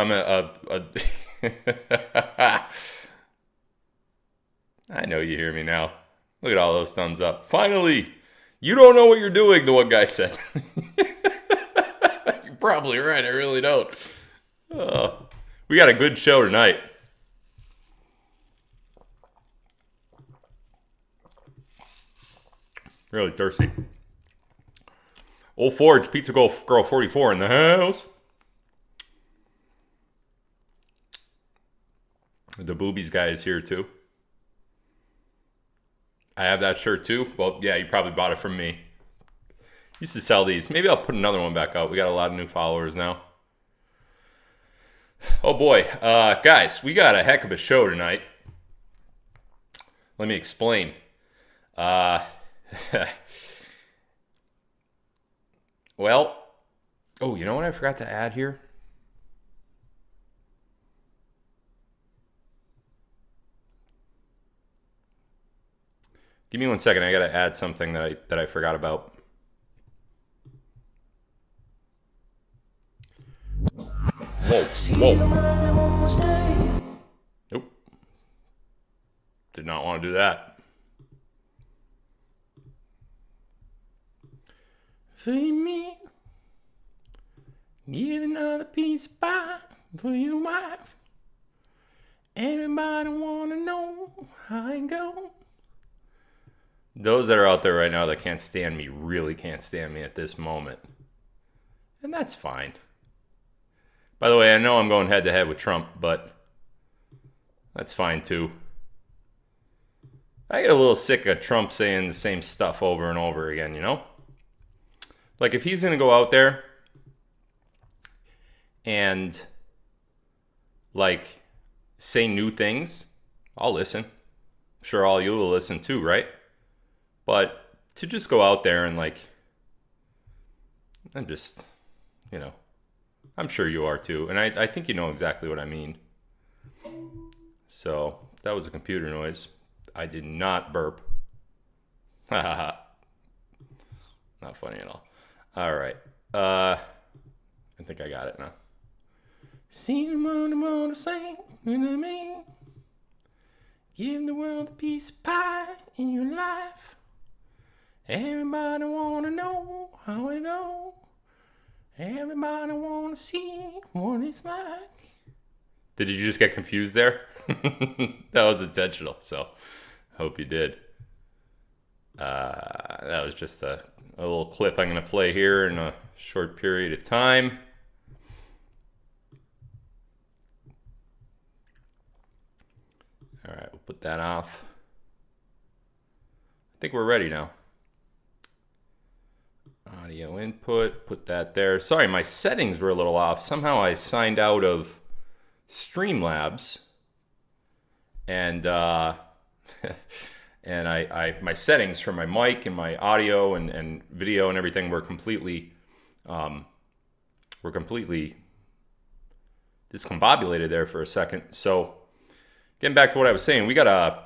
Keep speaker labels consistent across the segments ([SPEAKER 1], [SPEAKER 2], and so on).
[SPEAKER 1] I'm I know you hear me now. Look at all those thumbs up. Finally, you don't know what you're doing, the one guy said. You're probably right. I really don't. We got a good show tonight. Really thirsty. Old Forge, Pizza Girl 44 in the house. The Boobies guy is here too. I have that shirt too. Well, yeah, you probably bought it from me. Used to sell these. Maybe I'll put another one back out. We got a lot of new followers now. Oh boy. Guys, we got a heck of a show tonight. Let me explain. Well, oh, you know what I forgot to add here? Give me 1 second. I got to add something that I forgot about. Whoa. Nope. Did not want to do that. Feed me. Give another piece of pie for your wife. Everybody want to know how it go. Those that are out there right now that can't stand me really can't stand me at this moment. And that's fine. By the way, I know I'm going head to head with Trump, but that's fine too. I get a little sick of Trump saying the same stuff over and over again, you know? Like if he's going to go out there and like say new things, I'll listen. I'm sure all you will listen too, right? But to just go out there and like, I'm just, you know, I'm sure you are too. And I think you know exactly what I mean. So that was a computer noise. I did not burp. Not funny at all. All right. I think I got it now. See the moon say, you know what I mean? Give the world a piece of pie in your life. Everybody wanna know how it go. Everybody wanna see what it's like. Did you just get confused there? That was intentional, so hope you did. That was just a little clip I'm going to play here in a short period of time. All right, we'll put that off. I think we're ready now. Audio input, put that there. Sorry, my settings were a little off. Somehow I signed out of Streamlabs, and and my settings for my mic and my audio and video and everything were completely discombobulated there for a second. So getting back to what I was saying, we got a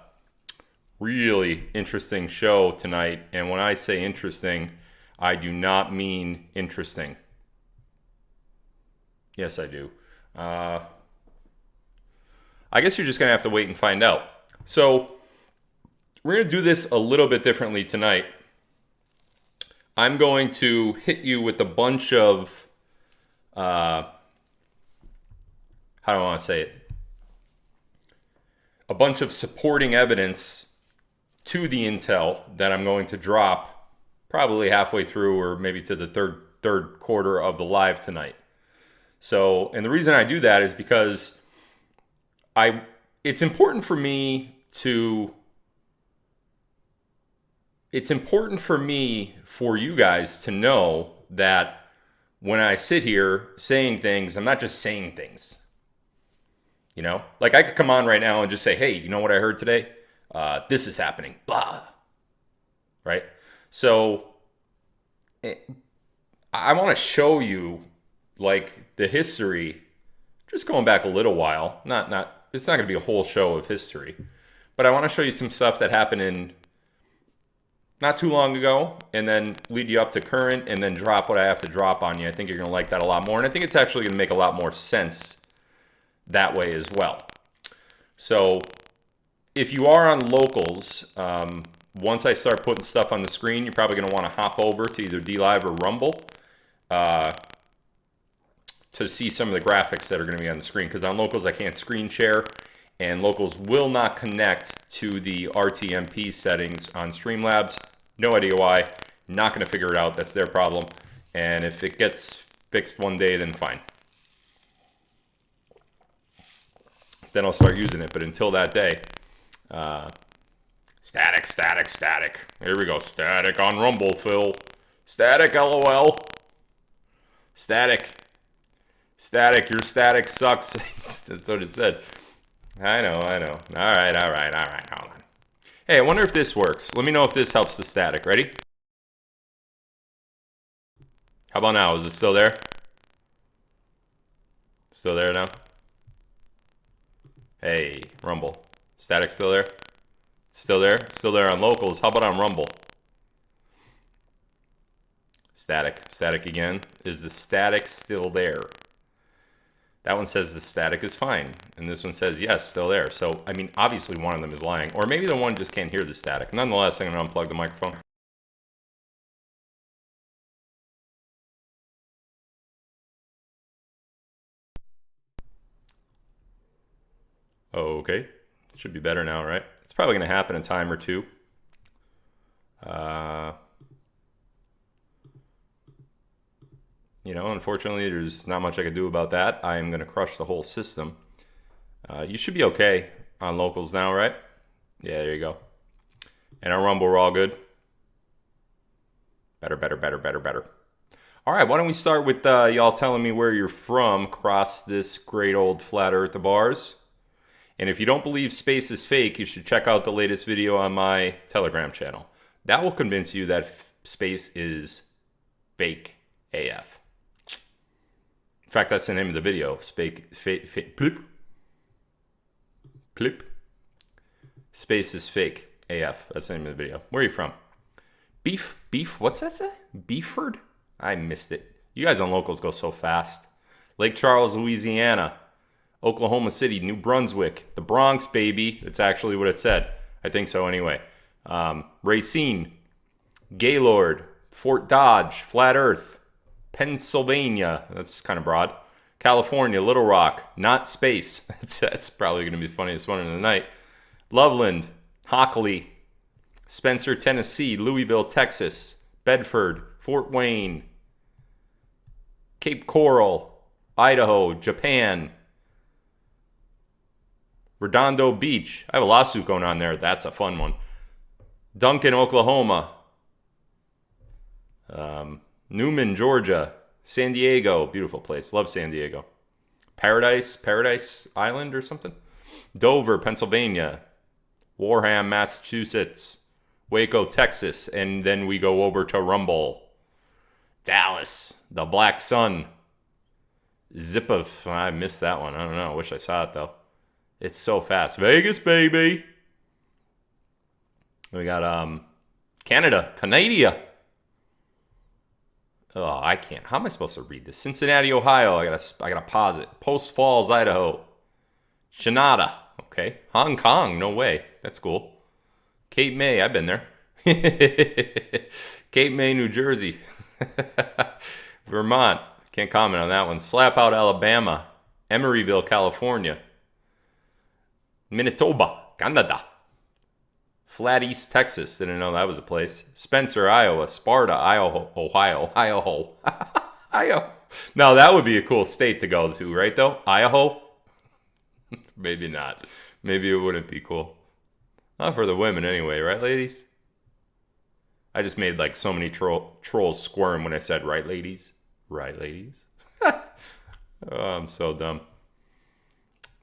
[SPEAKER 1] really interesting show tonight, and when I say interesting, I do not mean interesting. Yes, I do. I guess you're just going to have to wait and find out. So we're going to do this a little bit differently tonight. I'm going to hit you with a bunch of, how do I want to say it? A bunch of supporting evidence to the intel that I'm going to drop probably halfway through or maybe to the third quarter of the live tonight. So, and the reason I do that is because it's important for me for you guys to know that when I sit here saying things, I'm not just saying things. You know, like I could come on right now and just say, hey, you know what I heard today? This is happening, blah. Right? So I want to show you like the history, just going back a little while, it's not going to be a whole show of history, but I want to show you some stuff that happened in not too long ago and then lead you up to current and then drop what I have to drop on you. I think you're going to like that a lot more. And I think it's actually going to make a lot more sense that way as well. So if you are on locals, once I start putting stuff on the screen, you're probably going to want to hop over to either DLive or Rumble to see some of the graphics that are going to be on the screen. Because on locals, I can't screen share, and locals will not connect to the RTMP settings on Streamlabs. No idea why. Not going to figure it out. That's their problem. And if it gets fixed one day, then fine. Then I'll start using it. But until that day, static, static, static. Here we go. Static on Rumble, Phil. Static, LOL. Static. Static, your static sucks. That's what it said. I know. All right. Hold on. Hey, I wonder if this works. Let me know if this helps the static. Ready? How about now? Is it still there? Still there now? Hey, Rumble. Static still there? Still there? Still there on locals. How about on Rumble? Static. Static again. Is the static still there? That one says the static is fine. And this one says, yes, still there. So, I mean, obviously one of them is lying. Or maybe the one just can't hear the static. Nonetheless, I'm going to unplug the microphone. Okay. Should be better now, right? It's probably going to happen in a time or two. You know, unfortunately, there's not much I can do about that. I am going to crush the whole system. You should be okay on locals now, right? Yeah, there you go. And on Rumble, we're all good. Better. All right, why don't we start with y'all telling me where you're from across this great old flat earth of bars. And if you don't believe space is fake, you should check out the latest video on my Telegram channel. That will convince you that space is fake AF. In fact, that's the name of the video. Plip. Space is fake AF. That's the name of the video. Where are you from? Beef? What's that say? Beeford? I missed it. You guys on locals go so fast. Lake Charles, Louisiana. Oklahoma City, New Brunswick. The Bronx, baby. That's actually what it said. I think so anyway. Racine. Gaylord. Fort Dodge. Flat Earth. Pennsylvania. That's kind of broad. California. Little Rock. Not space. That's probably going to be the funniest one of the night. Loveland. Hockley. Spencer, Tennessee. Louisville, Texas. Bedford. Fort Wayne. Cape Coral. Idaho. Japan. Redondo Beach. I have a lawsuit going on there. That's a fun one. Duncan, Oklahoma. Newman, Georgia. San Diego. Beautiful place. Love San Diego. Paradise Island or something. Dover, Pennsylvania. Wareham, Massachusetts. Waco, Texas. And then we go over to Rumble. Dallas. The Black Sun. I missed that one. I don't know. I wish I saw it though. It's so fast. Vegas, baby. We got Canada. Oh, I can't. How am I supposed to read this? Cincinnati, Ohio. I gotta pause it. Post Falls, Idaho. Shanada. Okay. Hong Kong. No way. That's cool. Cape May. I've been there. Cape May, New Jersey. Vermont. Can't comment on that one. Slapout, Alabama. Emeryville, California. Manitoba, Canada. Flat East, Texas. Didn't know that was a place. Spencer, Iowa. Sparta, Ohio. Iowa. Now, that would be a cool state to go to, right, though? Idaho? Maybe not. Maybe it wouldn't be cool. Not for the women anyway, right, ladies? I just made like so many trolls squirm when I said right, ladies. Right, ladies? Oh, I'm so dumb.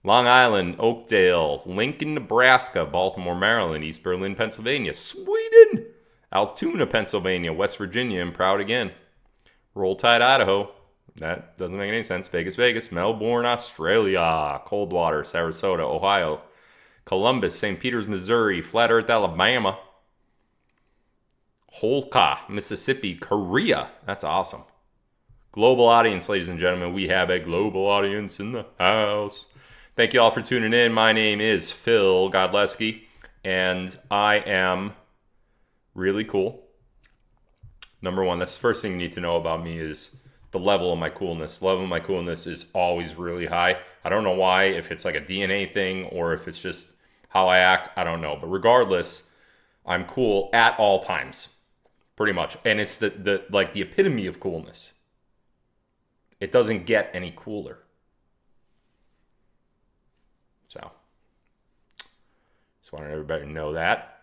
[SPEAKER 1] Long Island, Oakdale, Lincoln, Nebraska, Baltimore, Maryland, East Berlin, Pennsylvania, Sweden, Altoona, Pennsylvania, West Virginia, and proud again. Roll Tide, Idaho. That doesn't make any sense. Vegas, Melbourne, Australia, Coldwater, Sarasota, Ohio, Columbus, St. Peters, Missouri, Flat Earth, Alabama, Holka, Mississippi, Korea. That's awesome. Global audience, ladies and gentlemen. We have a global audience in the house. Thank you all for tuning in. My name is Phil Godlewski, and I am really cool. Number one, that's the first thing you need to know about me is the level of my coolness. The level of my coolness is always really high. I don't know why, if it's like a DNA thing or if it's just how I act, I don't know. But regardless, I'm cool at all times, pretty much. And it's the epitome of coolness. It doesn't get any cooler. So, just wanted everybody to know that.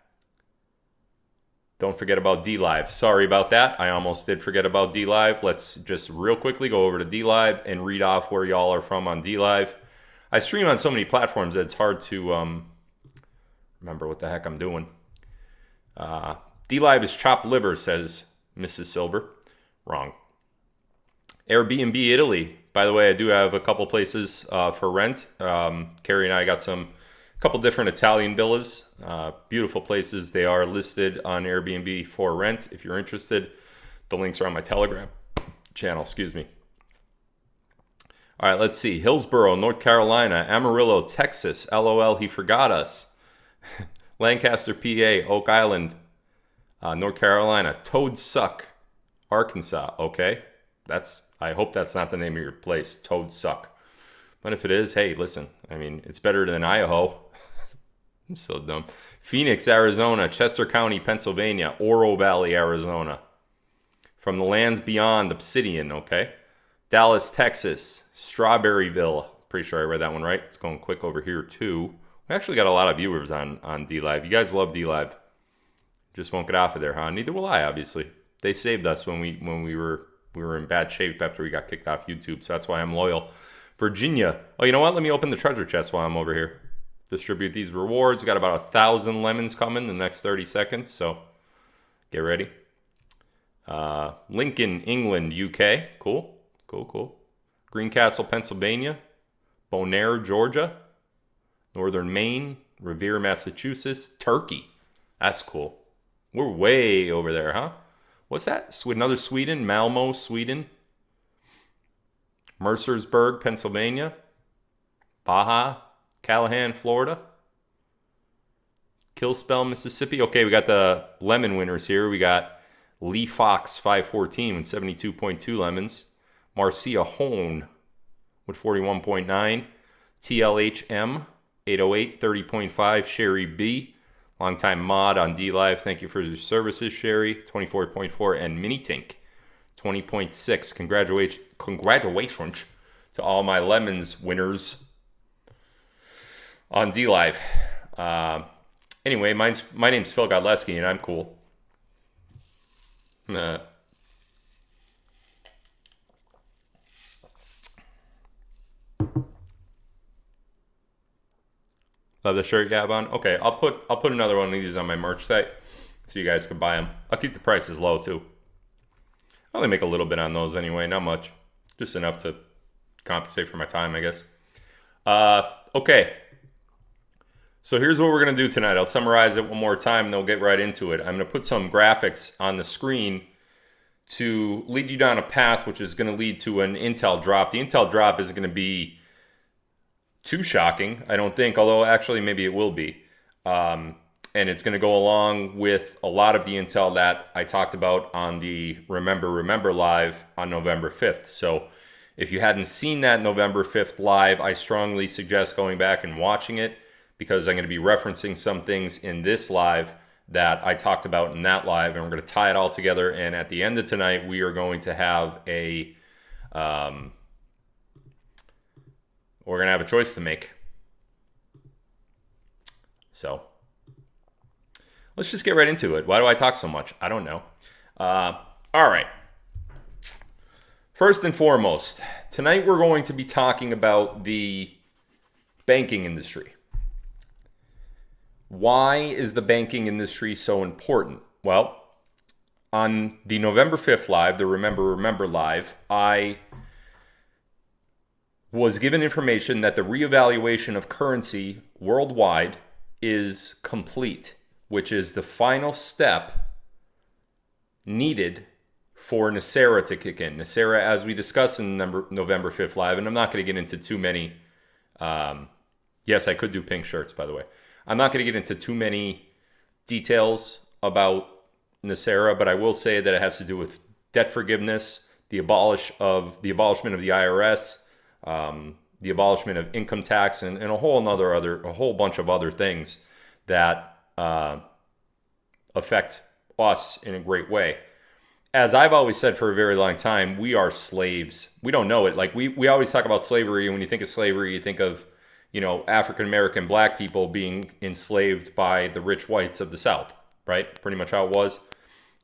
[SPEAKER 1] Don't forget about DLive. Sorry about that. I almost did forget about DLive. Let's just real quickly go over to DLive and read off where y'all are from on DLive. I stream on so many platforms that it's hard to remember what the heck I'm doing. DLive is chopped liver, says Mrs. Silver. Wrong. Airbnb Italy. By the way, I do have a couple places for rent. Carrie and I got a couple different Italian villas. Beautiful places. They are listed on Airbnb for rent. If you're interested, the links are on my Telegram channel. Excuse me. All right, let's see. Hillsborough, North Carolina. Amarillo, Texas. LOL, he forgot us. Lancaster, PA. Oak Island, North Carolina. Toad Suck, Arkansas. Okay, I hope that's not the name of your place. Toad Suck. But if it is, hey, listen. I mean, it's better than Idaho. So dumb. Phoenix, Arizona. Chester County, Pennsylvania. Oro Valley, Arizona. From the lands beyond, Obsidian, okay? Dallas, Texas. Strawberryville. Pretty sure I read that one right. It's going quick over here, too. We actually got a lot of viewers on DLive. You guys love DLive. Just won't get off of there, huh? Neither will I, obviously. They saved us when we were in bad shape after we got kicked off YouTube, so that's why I'm loyal. Virginia. Oh, you know what? Let me open the treasure chest while I'm over here. Distribute these rewards. We got about 1,000 lemons coming in the next 30 seconds, so get ready. Lincoln, England, UK. Cool. Greencastle, Pennsylvania. Bonaire, Georgia. Northern Maine. Revere, Massachusetts. Turkey. That's cool. We're way over there, huh? What's that? Another Sweden. Malmo, Sweden. Mercersburg, Pennsylvania. Baja, Callahan, Florida. Killspell, Mississippi. Okay, we got the lemon winners here. We got Lee Fox, 514 with 72.2 lemons. Marcia Hone with 41.9. TLHM, 808, 30.5. Sherry B, longtime mod on DLive. Thank you for your services, Sherry. 24.4. And Mini Tink, 20.6. Congratulations to all my lemons winners on DLive. Anyway, my name's Phil Godlewski, and I'm cool. Love the shirt you have on. Okay, I'll put another one of these on my merch site so you guys can buy them. I'll keep the prices low too. I only make a little bit on those anyway, not much, just enough to compensate for my time, I guess. Okay. So here's what we're going to do tonight. I'll summarize it one more time and then we'll get right into it. I'm going to put some graphics on the screen to lead you down a path which is going to lead to an Intel drop. The Intel drop isn't going to be too shocking, I don't think, although actually maybe it will be. And it's going to go along with a lot of the Intel that I talked about on the Remember Live on November 5th. So if you hadn't seen that November 5th live, I strongly suggest going back and watching it, because I'm going to be referencing some things in this live that I talked about in that live, and we're going to tie it all together. And at the end of tonight, we are going to have a choice to make. So let's just get right into it. Why do I talk so much? I don't know. All right. First and foremost, tonight we're going to be talking about the banking industry. Why is the banking industry so important? Well, on the November 5th live, the Remember live, I was given information that the reevaluation of currency worldwide is complete, which is the final step needed for NESARA to kick in. NESARA, as we discussed in November 5th live, and I'm not going to get into too many Yes, I could do pink shirts, by the way. I'm not going to get into too many details about NESARA, but I will say that it has to do with debt forgiveness, the abolishment of the IRS, the abolishment of income tax, and a whole bunch of other things that affect us in a great way. As I've always said for a very long time, we are slaves. We don't know it. Like we always talk about slavery, and when you think of slavery, you think of, African American black people being enslaved by the rich whites of the South, right? Pretty much how it was.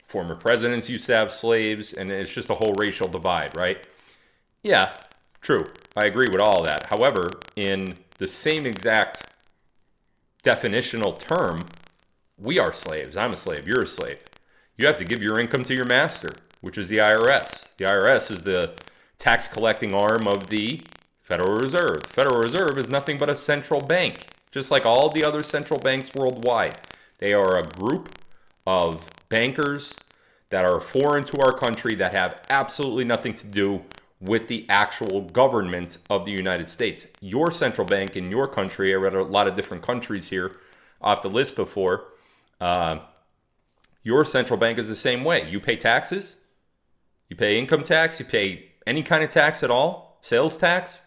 [SPEAKER 1] Former presidents used to have slaves, and it's just a whole racial divide, right? Yeah, true. I agree with all of that. However, in the same exact definitional term, we are slaves. I'm a slave. You're a slave. You have to give your income to your master, which is the IRS. The IRS is the tax collecting arm of the Federal Reserve. The Federal Reserve is nothing but a central bank, just like all the other central banks worldwide. They are a group of bankers that are foreign to our country that have absolutely nothing to do with the actual government of the United States. Your central bank in your country, I read a lot of different countries here off the list before, your central bank is the same way. You pay taxes, you pay income tax, you pay any kind of tax at all, sales tax.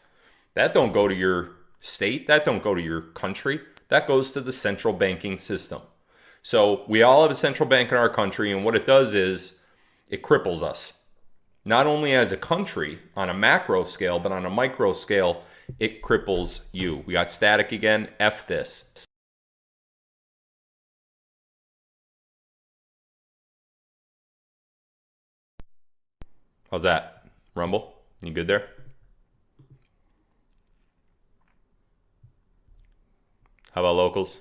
[SPEAKER 1] That don't go to your state, that don't go to your country, that goes to the central banking system. So we all have a central bank in our country, and what it does is it cripples us. Not only as a country on a macro scale, but on a micro scale, it cripples you. We got static again. F this. How's that? Rumble? You good there? How about locals?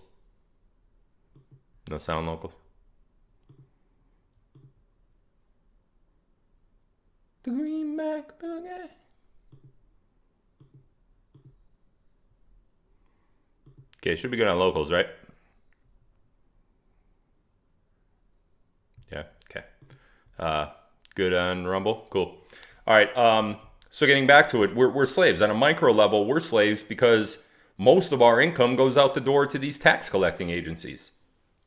[SPEAKER 1] No sound locals? The Greenback Boogie. Okay, should be good on locals, right? Yeah, okay. Good on Rumble? Cool. All right, so getting back to it, we're slaves. On a micro level, we're slaves because most of our income goes out the door to these tax collecting agencies,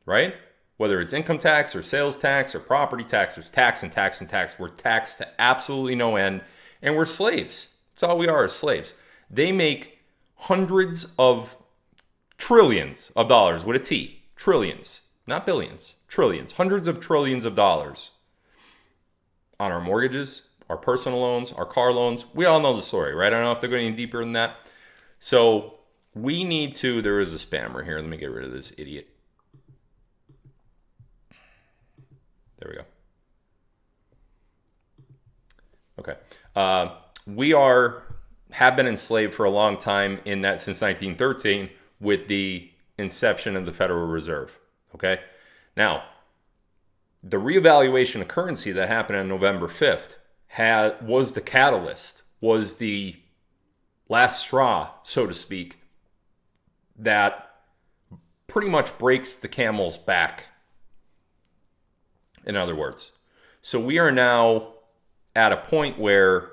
[SPEAKER 1] right? Whether it's income tax or sales tax or property tax, there's tax and tax and tax. We're taxed to absolutely no end, and we're slaves. That's all we are, is slaves. They make hundreds of trillions of dollars with a T. Trillions, not billions. Trillions. Hundreds of trillions of dollars on our mortgages, our personal loans, our car loans. We all know the story, right? I don't have to go any deeper than that. So we need to, there is a spammer here. Let me get rid of this idiot. There we go. Okay. We have been enslaved for a long time, in that since 1913 with the inception of the Federal Reserve. Okay. Now, the reevaluation of currency that happened on November 5th was the catalyst, was the last straw, so to speak, that pretty much breaks the camel's back, in other words. So we are now at a point where,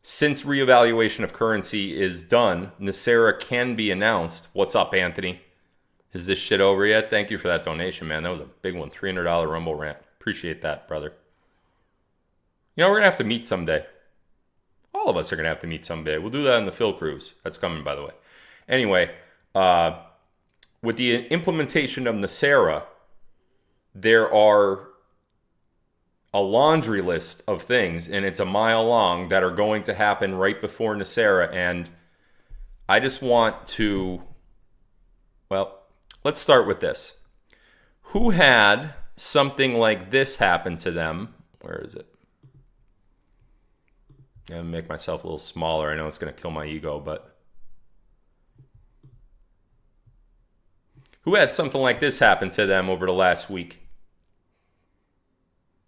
[SPEAKER 1] since reevaluation of currency is done, NESARA can be announced. What's up, Anthony? Is this shit over yet? Thank you for that donation, man. That was a big one. $300 Rumble rant. Appreciate that, brother. We're going to have to meet someday. All of us are going to have to meet someday. We'll do that on the Phil Cruise. That's coming, by the way. Anyway, with the implementation of NESARA, there are a laundry list of things, and it's a mile long, that are going to happen right before NESARA. And I just want to, let's start with this. Who had something like this happen to them? Where is it? I'm going to make myself a little smaller. I know it's going to kill my ego, but who had something like this happen to them over the last week?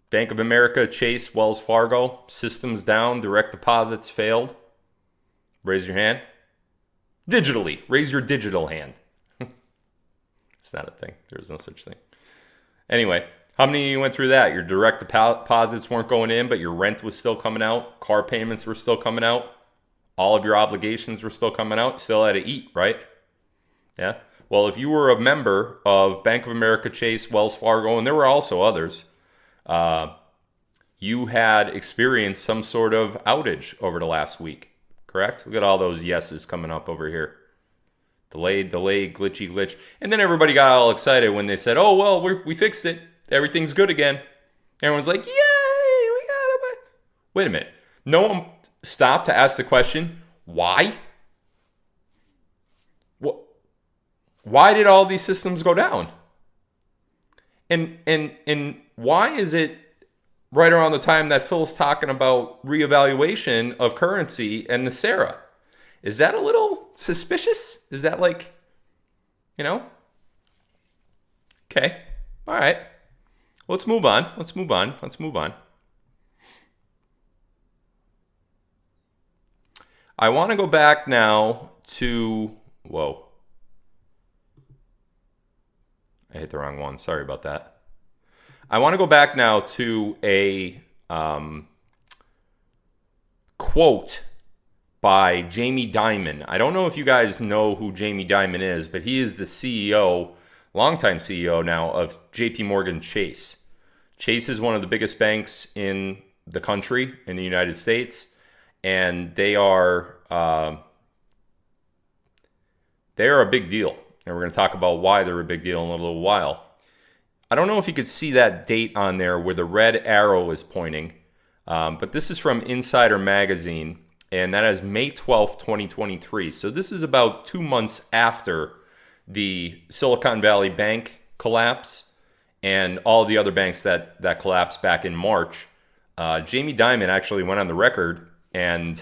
[SPEAKER 1] Bank of America, Chase, Wells Fargo, systems down, direct deposits failed. Raise your hand. Digitally. Raise your digital hand. It's not a thing. There's no such thing. Anyway, how many of you went through that? Your direct deposits weren't going in, but your rent was still coming out. Car payments were still coming out. all of your obligations were still coming out, still had to eat, right? Yeah. Well, if you were a member of Bank of America, Chase, Wells Fargo, and there were also others, you had experienced some sort of outage over the last week, correct? Look at all those yeses coming up over here. Delayed, glitchy, glitch. And then everybody got all excited when they said, oh, well, we fixed it. Everything's good again. Everyone's like, yay, we got it. Wait a minute. No one stopped to ask the question, why? What? Why did all these systems go down? And why is it right around the time that Phil's talking about reevaluation of currency and the Sarah? Is that a little suspicious? Is that like, Okay. All right. Let's move on. I want to go back now to, whoa. I hit the wrong one. Sorry about that. I want to go back now to a quote by Jamie Dimon. I don't know if you guys know who Jamie Dimon is, but he is the CEO, longtime CEO now, of JP Morgan Chase. Chase is one of the biggest banks in the country, in the United States, and they are a big deal. And we're going to talk about why they're a big deal in a little while. I don't know if you could see that date on there where the red arrow is pointing, but this is from Insider Magazine, and that is May 12th, 2023. So this is about 2 months after the Silicon Valley Bank collapse and all the other banks that collapsed back in March. Jamie Dimon actually went on the record, and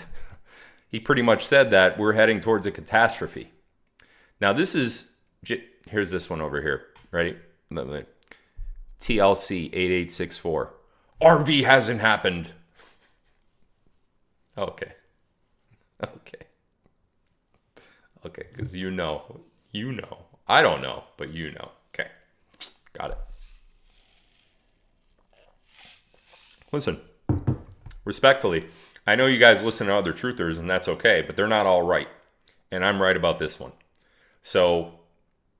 [SPEAKER 1] he pretty much said that we're heading towards a catastrophe. Now here's this one over here. Ready? TLC 8864. RV hasn't happened. Okay, because you know. I don't know, but you know. Okay, got it. Listen, respectfully, I know you guys listen to other truthers, and that's okay, but they're not all right. And I'm right about this one. So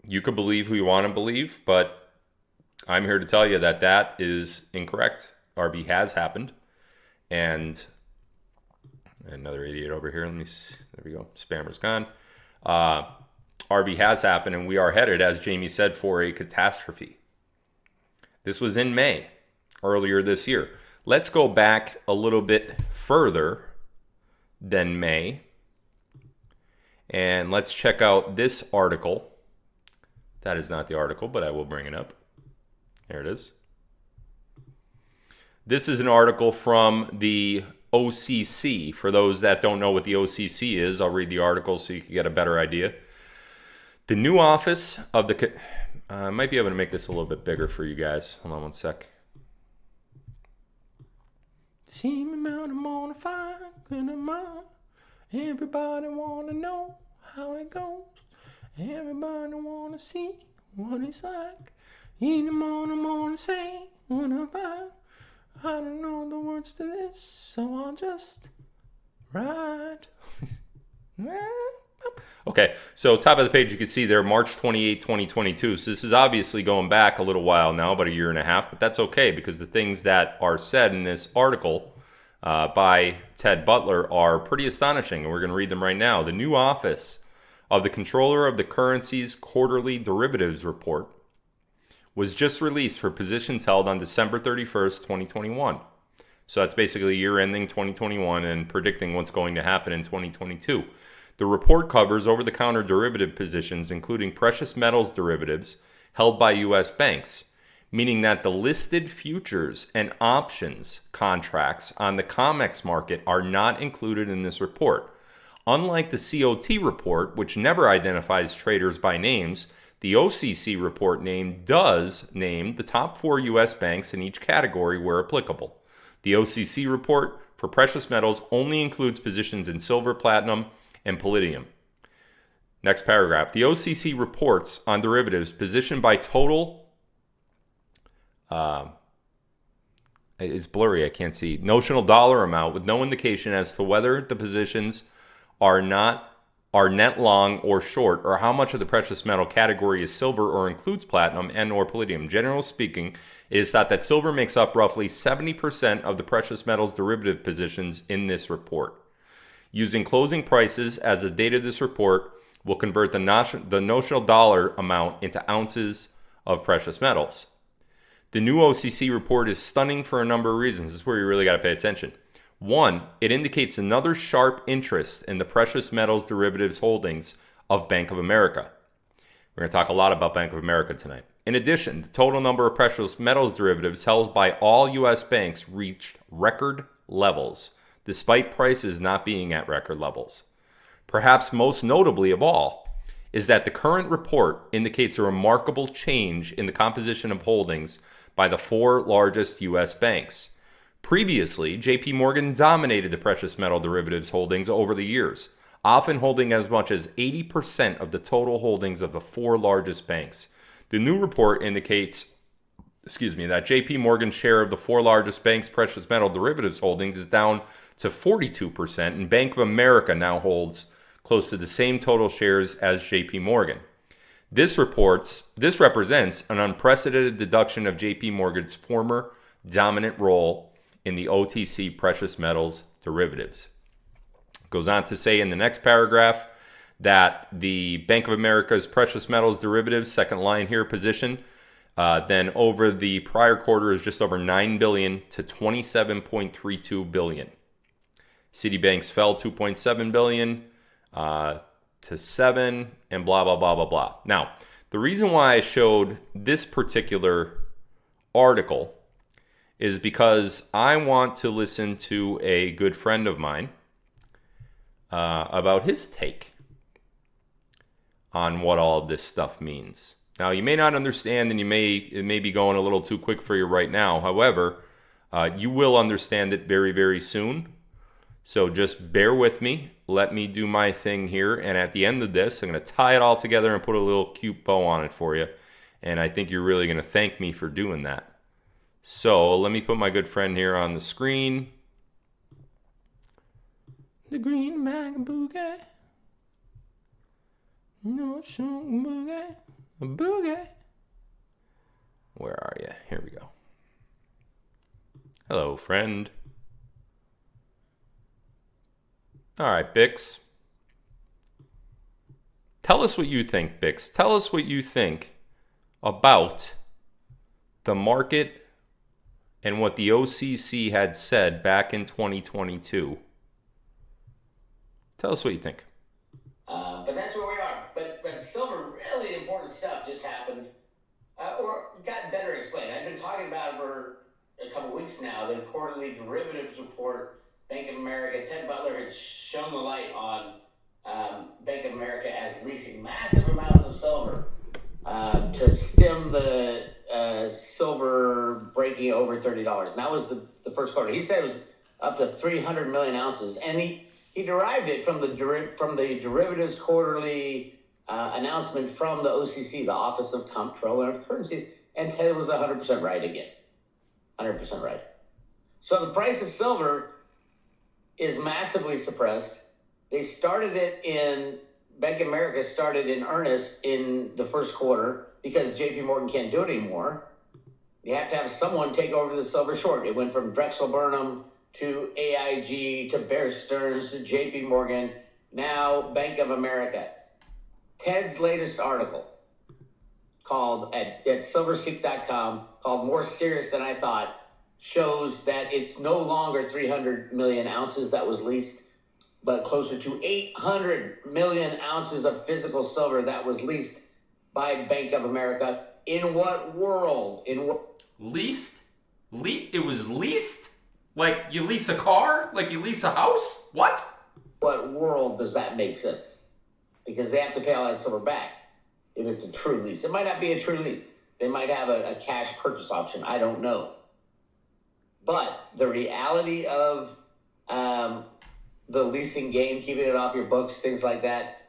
[SPEAKER 1] you could believe who you want to believe, but I'm here to tell you that is incorrect. RB has happened. And another idiot over here. There we go. Spammer's gone. RB has happened, and we are headed, as Jamie said, for a catastrophe. This was in May, earlier this year. Let's go back a little bit further than May. And let's check out this article. That is not the article, but I will bring it up. There it is. This is an article from the OCC. For those that don't know what the OCC is, I'll read the article so you can get a better idea. The new office of the... I might be able to make this a little bit bigger for you guys. Hold on one sec. See me out, I'm on a fire, good of mine. Everybody wanna know how it goes. Everybody wanna see what it's like. In the morning, say what about. I don't know the words to this, so I'll just ride. Okay, so top of the page, you can see there, March 28, 2022. So this is obviously going back a little while now, about a year and a half, but that's okay because the things that are said in this article by Ted Butler are pretty astonishing, and we're going to read them right now. The new office of the Controller of the Currency's Quarterly Derivatives Report was just released for positions held on December 31st, 2021. So that's basically year ending 2021 and predicting what's going to happen in 2022. The report covers over-the-counter derivative positions, including precious metals derivatives held by U.S. banks, meaning that the listed futures and options contracts on the COMEX market are not included in this report. Unlike the COT report, which never identifies traders by names, the OCC report does name the top 4 U.S. banks in each category where applicable. The OCC report for precious metals only includes positions in silver, platinum, and palladium. Next paragraph. The OCC reports on derivatives positioned by total... it's blurry, I can't see. Notional dollar amount with no indication as to whether the positions are net long or short, or how much of the precious metal category is silver or includes platinum and or palladium. Generally speaking, it is thought that silver makes up roughly 70% of the precious metals derivative positions in this report. Using closing prices as the date of this report will convert the notional dollar amount into ounces of precious metals. The new OCC report is stunning for a number of reasons. This is where you really got to pay attention. One, it indicates another sharp interest in the precious metals derivatives holdings of Bank of America. We're going to talk a lot about Bank of America tonight. In addition, the total number of precious metals derivatives held by all U.S. banks reached record levels, despite prices not being at record levels. Perhaps most notably of all is that the current report indicates a remarkable change in the composition of holdings by the 4 largest U.S. banks. Previously, J.P. Morgan dominated the precious metal derivatives holdings over the years, often holding as much as 80% of the total holdings of the 4 largest banks. The new report indicates that J.P. Morgan's share of the 4 largest banks' precious metal derivatives holdings is down to 42%, and Bank of America now holds close to the same total shares as J.P. Morgan. This represents an unprecedented deduction of J.P. Morgan's former dominant role in the OTC precious metals derivatives. Goes on to say in the next paragraph that the Bank of America's precious metals derivatives, second line here, position, then over the prior quarter is just over $9 billion to $27.32 billion. Citibank's fell $2.7 billion to $7, and blah, blah, blah, blah, blah. Now, the reason why I showed this particular article is because I want to listen to a good friend of mine about his take on what all of this stuff means. Now, you may not understand, and it may be going a little too quick for you right now. However, you will understand it very, very soon. So just bear with me. Let me do my thing here. And at the end of this, I'm going to tie it all together and put a little cute bow on it for you. And I think you're really going to thank me for doing that. So let me put my good friend here on the screen. The green mag boogie. No shunk boogie. Boogie. Where are you? Here we go. Hello, friend. All right, Bix. Tell us what you think, Bix. Tell us what you think about the market and what the OCC had said back in 2022. Tell us what you think.
[SPEAKER 2] But that's where we are. But silver, really important stuff just happened, or got better explained. I've been talking about it for a couple weeks now. The quarterly derivatives report, Bank of America, Ted Butler had shown the light on Bank of America as leasing massive amounts of silver to stem the silver breaking over $30. And that was the first quarter. He said it was up to 300 million ounces, and he derived it from the derivatives quarterly announcement from the OCC, the Office of Comptroller of Currencies, and Ted was 100% right again. 100% right. So the price of silver is massively suppressed. They started it Bank of America started in earnest in the first quarter because JP Morgan can't do it anymore. You have to have someone take over the silver short. It went from Drexel Burnham to AIG to Bear Stearns to JP Morgan, now Bank of America. Ted's latest article called at silverseek.com, called More Serious Than I Thought, shows that it's no longer 300 million ounces that was leased, but closer to 800 million ounces of physical silver that was leased by Bank of America. In what world?
[SPEAKER 1] Leased? It was leased? Like you lease a car? Like you lease a house? What?
[SPEAKER 2] What world does that make sense? Because they have to pay all that silver back if it's a true lease. It might not be a true lease. They might have a cash purchase option. I don't know. But the reality of the leasing game, keeping it off your books, things like that,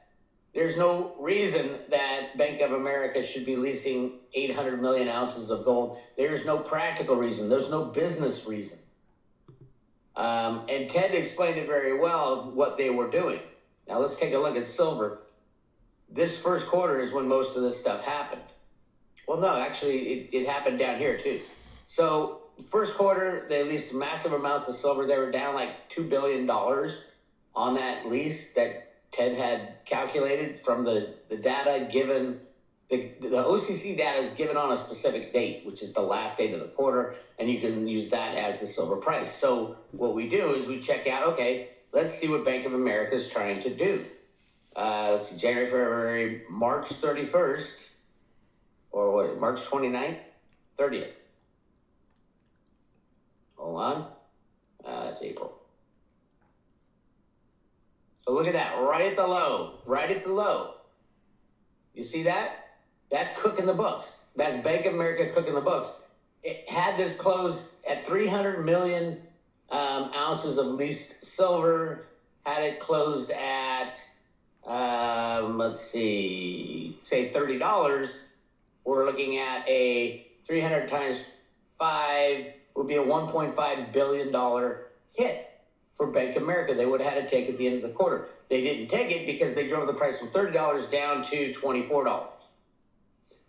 [SPEAKER 2] there's no reason that Bank of America should be leasing 800 million ounces of gold. There's no practical reason. There's no business reason. And Ted explained it very well, what they were doing. Now let's take a look at silver. This first quarter is when most of this stuff happened. Well, no, actually, it happened down here too. So first quarter, they leased massive amounts of silver. They were down like $2 billion on that lease that Ted had calculated from the data given. The OCC data is given on a specific date, which is the last date of the quarter, and you can use that as the silver price. So what we do is we check out, okay, let's see what Bank of America is trying to do. Let's see, January, February, March 31st, or what, March 29th, 30th. Hold on. It's April. So look at that, right at the low, right at the low. You see that? That's cooking the books. That's Bank of America cooking the books. It had this closed at 300 million ounces of leased silver. Had it closed at, let's see, say $30. We're looking at a 300 times 5 would be a $1.5 billion hit for Bank of America. They would have had to take at the end of the quarter. They didn't take it because they drove the price from $30 down to $24.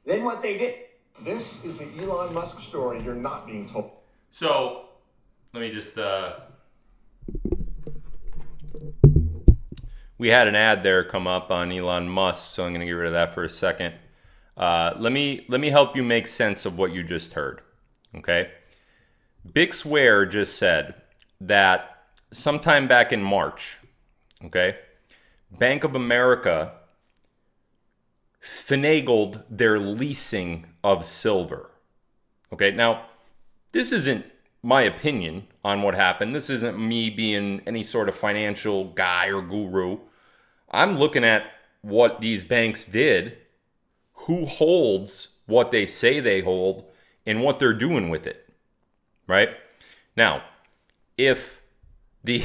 [SPEAKER 2] Then what they did.
[SPEAKER 3] This is the Elon Musk story you're not being told.
[SPEAKER 1] So, let me just, we had an ad there come up on Elon Musk, so I'm going to get rid of that for a second. Let me help you make sense of what you just heard, okay? Bix Ware just said that sometime back in March, okay, Bank of America finagled their leasing of silver. Okay, now, this isn't my opinion on what happened. This isn't me being any sort of financial guy or guru. I'm looking at what these banks did, who holds what they say they hold, and what they're doing with it, right? Now, if they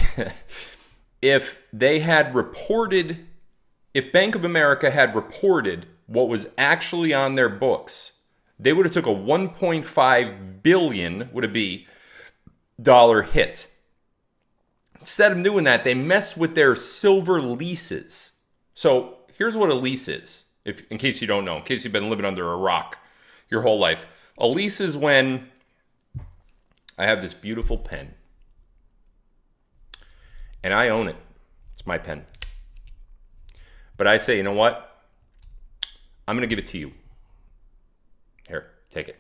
[SPEAKER 1] had reported, if Bank of America had reported what was actually on their books, they would have took a $1.5 billion, would it be, dollar hit. Instead of doing that, they messed with their silver leases. So here's what a lease is, in case you don't know, in case you've been living under a rock your whole life. A lease is when I have this beautiful pen, and I own it. It's my pen. But I say, you know what? I'm going to give it to you. Here, take it.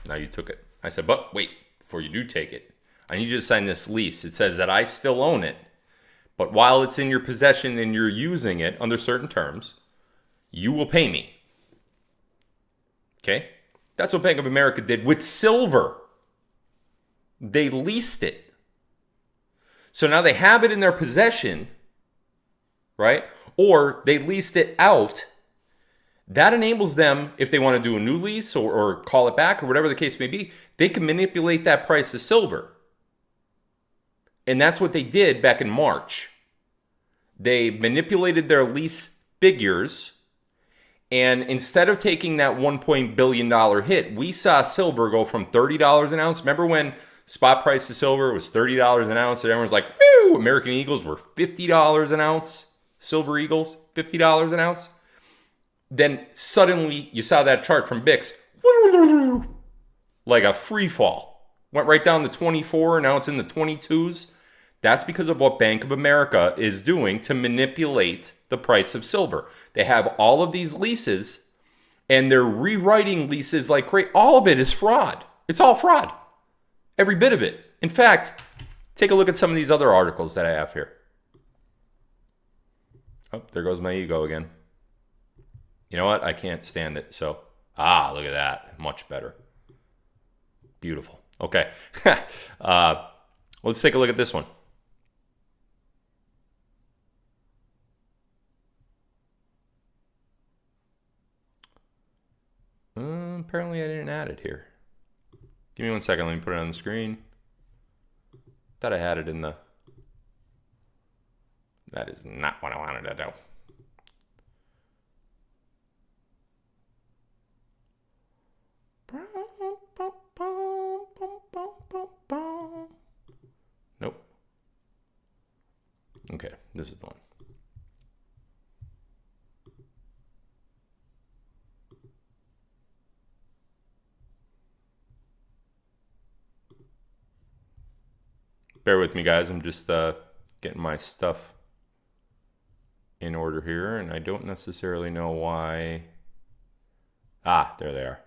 [SPEAKER 1] Now you took it. I said, but wait, before you do take it, I need you to sign this lease. It says that I still own it, but while it's in your possession and you're using it under certain terms, you will pay me. Okay? That's what Bank of America did with silver. They leased it. So now they have it in their possession, right? Or they leased it out. That enables them, if they want to do a new lease or call it back or whatever the case may be, they can manipulate that price of silver. And that's what they did back in March. They manipulated their lease figures, and instead of taking that $1 billion hit, we saw silver go from $30 an ounce. Remember when spot price of silver was $30 an ounce and everyone's like, woo, American Eagles were $50 an ounce. Silver Eagles, $50 an ounce. Then suddenly you saw that chart from Bix, like a free fall. Went right down to 24, now it's in the 22s. That's because of what Bank of America is doing to manipulate the price of silver. They have all of these leases, and they're rewriting leases like crazy. All of it is fraud. It's all fraud. Every bit of it. In fact, take a look at some of these other articles that I have here. Oh, there goes my ego again. You know what? I can't stand it. So, look at that. Much better. Beautiful. Okay. Let's take a look at this one. Apparently I didn't add it here. Give me 1 second. Let me put it on the screen. Thought I had it in the... That is not what I wanted to do. Nope. Okay, this is the one. Bear with me, guys. I'm just getting my stuff in order here, and I don't necessarily know why. Ah, there they are.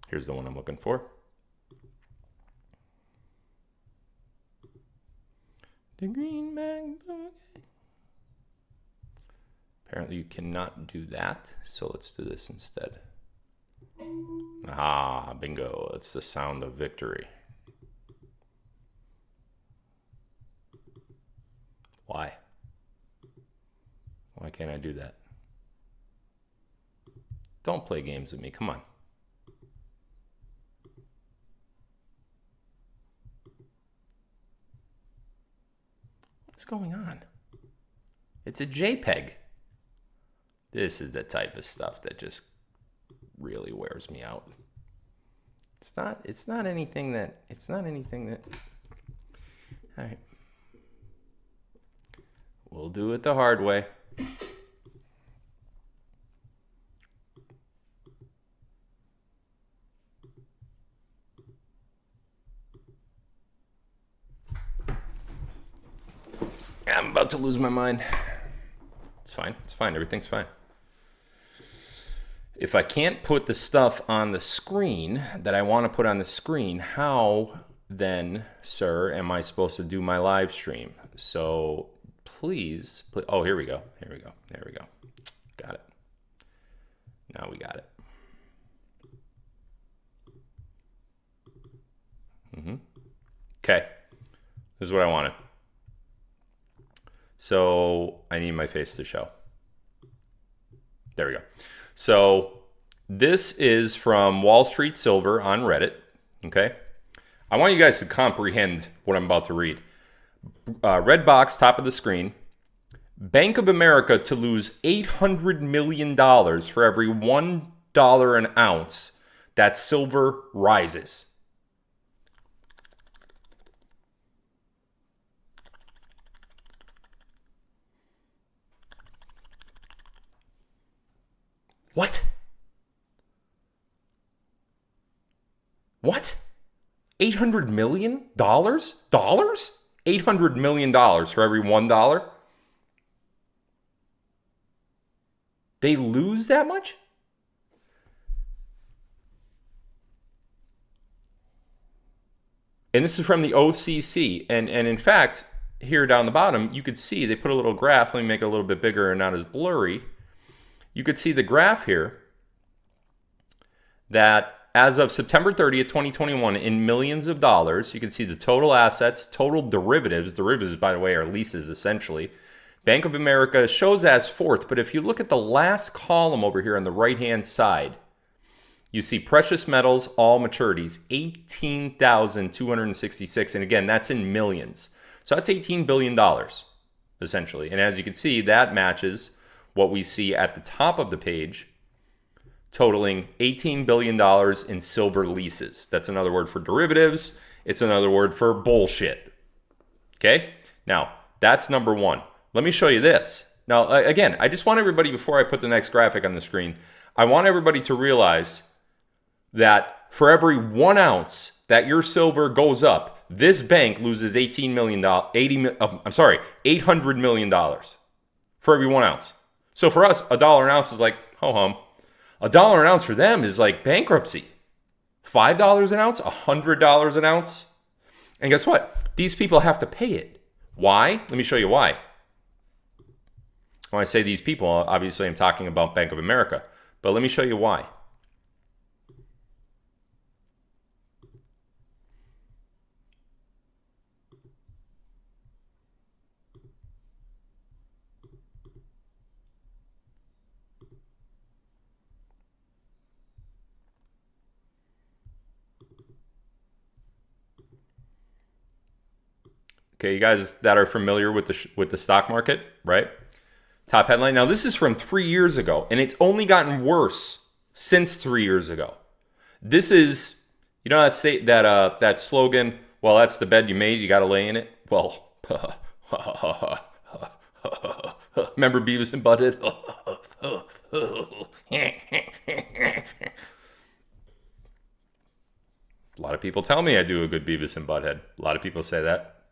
[SPEAKER 1] Here's the one I'm looking for. The Green Bag Book. Apparently you cannot do that, so let's do this instead. Ah, bingo. It's the sound of victory. Why? Why can't I do that? Don't play games with me. Come on. What's going on? It's a JPEG. This is the type of stuff that just really wears me out. It's not anything that all right. We'll do it the hard way. I'm about to lose my mind. It's fine. It's fine. Everything's fine. If I can't put the stuff on the screen that I want to put on the screen, how then, sir, am I supposed to do my live stream? So please, oh, here we go. Here we go. There we go. Got it. Now we got it. Okay. This is what I wanted. So I need my face to show. There we go. So this is from Wall Street Silver on Reddit. Okay. I want you guys to comprehend what I'm about to read. Red box, top of the screen. Bank of America to lose $800 million for every $1 an ounce that silver rises. What? What? $800 million? Dollars? $800 million for every $1? They lose that much? And this is from the OCC. And in fact, here down the bottom, you could see they put a little graph. Let me make it a little bit bigger and not as blurry. You could see the graph here that as of September 30th, 2021, in millions of dollars, you can see the total assets, total derivatives. Derivatives, by the way, are leases, essentially. Bank of America shows as fourth, but if you look at the last column over here on the right-hand side, you see precious metals, all maturities, 18,266. And again, that's in millions. So that's $18 billion, essentially. And as you can see, that matches what we see at the top of the page, totaling $18 billion in silver leases. That's another word for derivatives. It's another word for bullshit. Okay? Now, that's number one. Let me show you this. Now, again, I just want everybody, before I put the next graphic on the screen, I want everybody to realize that for every 1 ounce that your silver goes up, this bank loses $800 million for every 1 ounce. So for us, $1 an ounce is like, ho-hum. $1 an ounce for them is like bankruptcy. $5 an ounce, $100 an ounce. And guess what? These people have to pay it. Why? Let me show you why. When I say these people, obviously I'm talking about Bank of America. But let me show you why. Okay, you guys that are familiar with the stock market, right? Top headline. Now, this is from 3 years ago, and it's only gotten worse since 3 years ago. This is, you know that slogan, well, that's the bed you made, you got to lay in it? Well, remember Beavis and Butthead? A lot of people tell me I do a good Beavis and Butthead. A lot of people say that.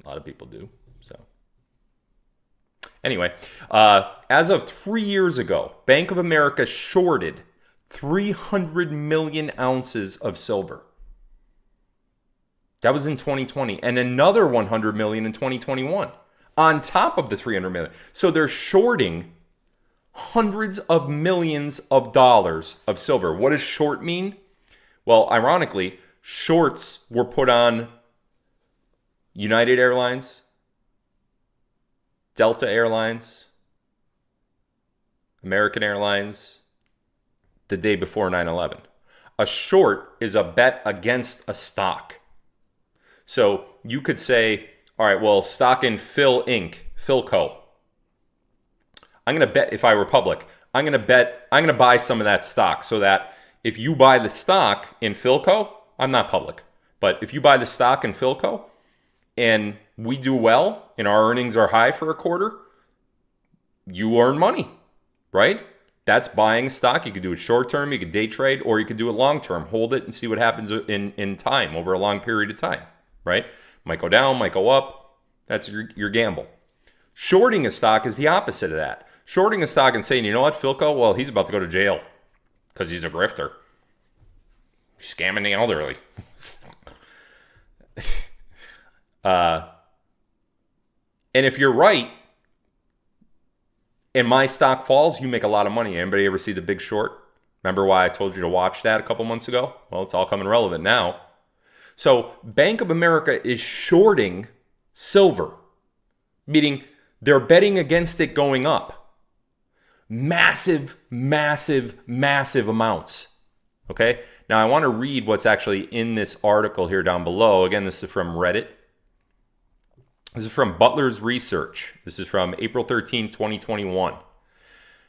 [SPEAKER 1] A lot of people do. So anyway, as of 3 years ago, Bank of America shorted 300 million ounces of silver. That was in 2020, and another 100 million in 2021 on top of the 300 million. So they're shorting hundreds of millions of dollars of silver. What does short mean? Well, ironically, shorts were put on United Airlines, Delta Airlines, American Airlines the day before 9/11. A short is a bet against a stock. So you could say, all right, well, stock in Phil Inc., Philco. I'm going to bet, if I were public, I'm going to buy some of that stock so that if you buy the stock in Philco, I'm not public, but if you buy the stock in Philco and we do well and our earnings are high for a quarter, you earn money, right? That's buying stock. You could do it short term, you could day trade, or you could do it long term. Hold it and see what happens in time over a long period of time, right? Might go down, might go up. That's your gamble. Shorting a stock is the opposite of that. Shorting a stock and saying, you know what, Philco, well, he's about to go to jail because he's a grifter. Scamming the elderly. And if you're right, and my stock falls, you make a lot of money. Anybody ever see The Big Short? Remember why I told you to watch that a couple months ago? Well, it's all coming relevant now. So Bank of America is shorting silver, meaning they're betting against it going up. Massive, massive, massive amounts. Okay? Now I want to read what's actually in this article here down below. Again, this is from Reddit. This is from Butler's Research. This is from April 13, 2021.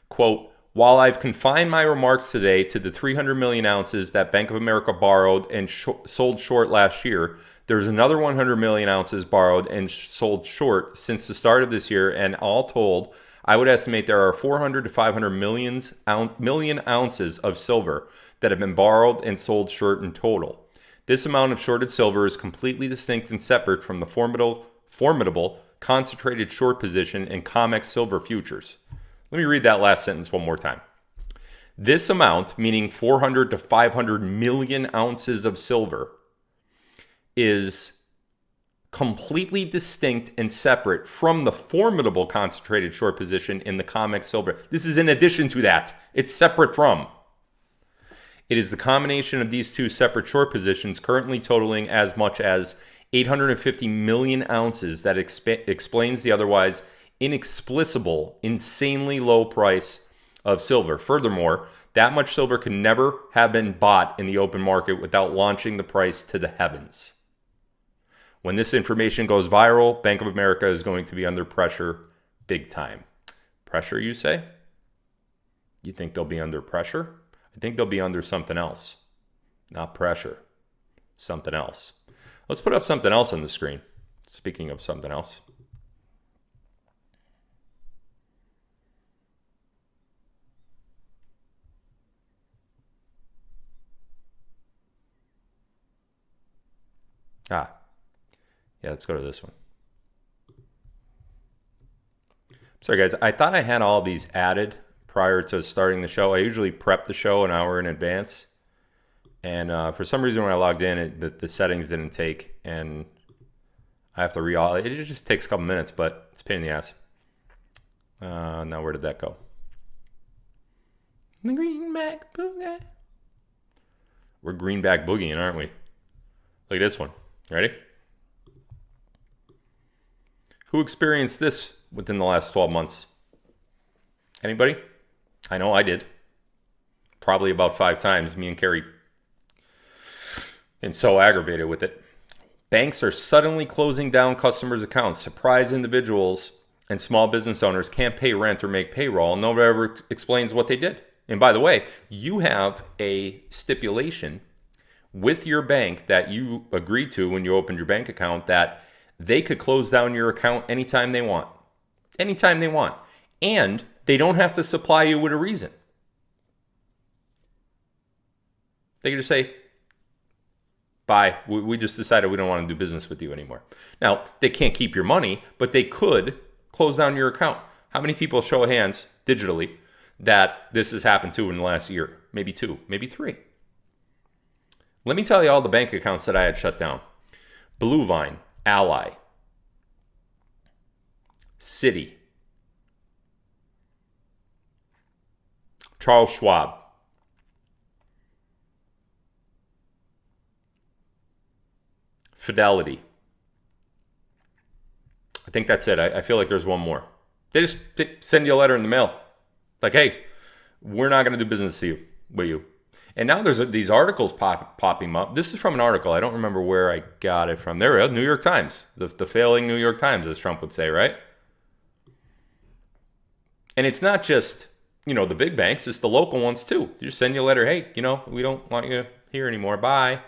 [SPEAKER 1] Quote, while I've confined my remarks today to the 300 million ounces that Bank of America borrowed and sold short last year, there's another 100 million ounces borrowed and sold short since the start of this year, and all told, I would estimate there are 400 to 500 million ounces of silver that have been borrowed and sold short in total. This amount of shorted silver is completely distinct and separate from the formidable concentrated short position in COMEX silver futures. Let me read that last sentence one more time. This amount, meaning 400 to 500 million ounces of silver, is completely distinct and separate from the formidable concentrated short position in the COMEX silver. This is in addition to that. It's separate from. It is the combination of these two separate short positions currently totaling as much as 850 million ounces that explains the otherwise inexplicable, insanely low price of silver. Furthermore, that much silver could never have been bought in the open market without launching the price to the heavens. When this information goes viral, Bank of America is going to be under pressure big time. Pressure, you say? You think they'll be under pressure? I think they'll be under something else. Not pressure. Something else. Let's put up something else on the screen. Speaking of something else. Yeah, let's go to this one. Sorry, guys. I thought I had all these added prior to starting the show. I usually prep the show an hour in advance. And for some reason, when I logged in, the settings didn't take. And I have to it just takes a couple minutes, but it's a pain in the ass. Now, where did that go? The greenback boogie. We're greenback boogieing, aren't we? Look at this one. Ready? Who experienced this within the last 12 months? Anybody? I know I did. Probably about 5 times. Me and Carrie. And so aggravated with it. Banks are suddenly closing down customers' accounts. Surprise individuals and small business owners can't pay rent or make payroll. And nobody ever explains what they did. And by the way, you have a stipulation with your bank that you agreed to when you opened your bank account that they could close down your account anytime they want. Anytime they want. And they don't have to supply you with a reason. They can just say, Bye. We just decided we don't want to do business with you anymore. Now, they can't keep your money, but they could close down your account. How many people, show of hands, digitally, that this has happened to in the last year? Maybe 2, maybe 3. Let me tell you all the bank accounts that I had shut down. Bluevine, Ally, Citi, Charles Schwab, Fidelity. I think that's it. I feel like there's one more. They send you a letter in the mail. Like, hey, we're not going to do business with you. And now there's these articles popping up. This is from an article. I don't remember where I got it from. There we go, New York Times. The failing New York Times, as Trump would say, right? And it's not just, the big banks. It's the local ones, too. They just send you a letter. Hey, we don't want you here anymore. Bye.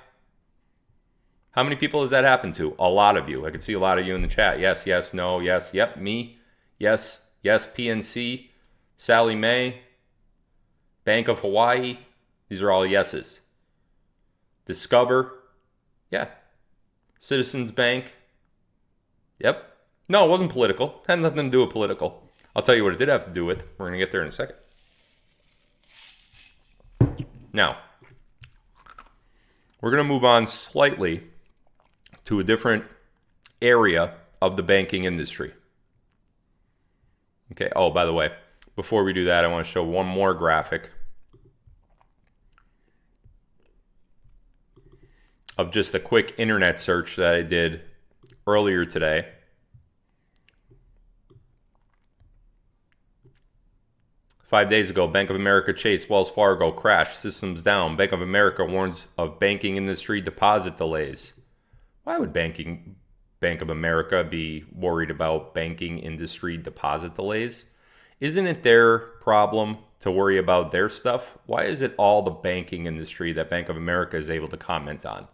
[SPEAKER 1] How many people has that happened to? A lot of you. I can see a lot of you in the chat. Yes, yes, no, yes, yep, me. Yes, yes, PNC, Sally Mae, Bank of Hawaii. These are all yeses. Discover. Yeah. Citizens Bank. Yep. No, it wasn't political. Had nothing to do with political. I'll tell you what it did have to do with. We're going to get there in a second. Now, we're going to move on slightly to a different area of the banking industry. Okay. Oh, by the way, before we do that, I want to show one more graphic of just a quick internet search that I did earlier today. Five days ago, Bank of America, Chase, Wells Fargo crash, systems down. Bank of America warns of banking industry deposit delays. Why would Bank of America be worried about banking industry deposit delays? Isn't it their problem to worry about their stuff? Why is it all the banking industry that Bank of America is able to comment on?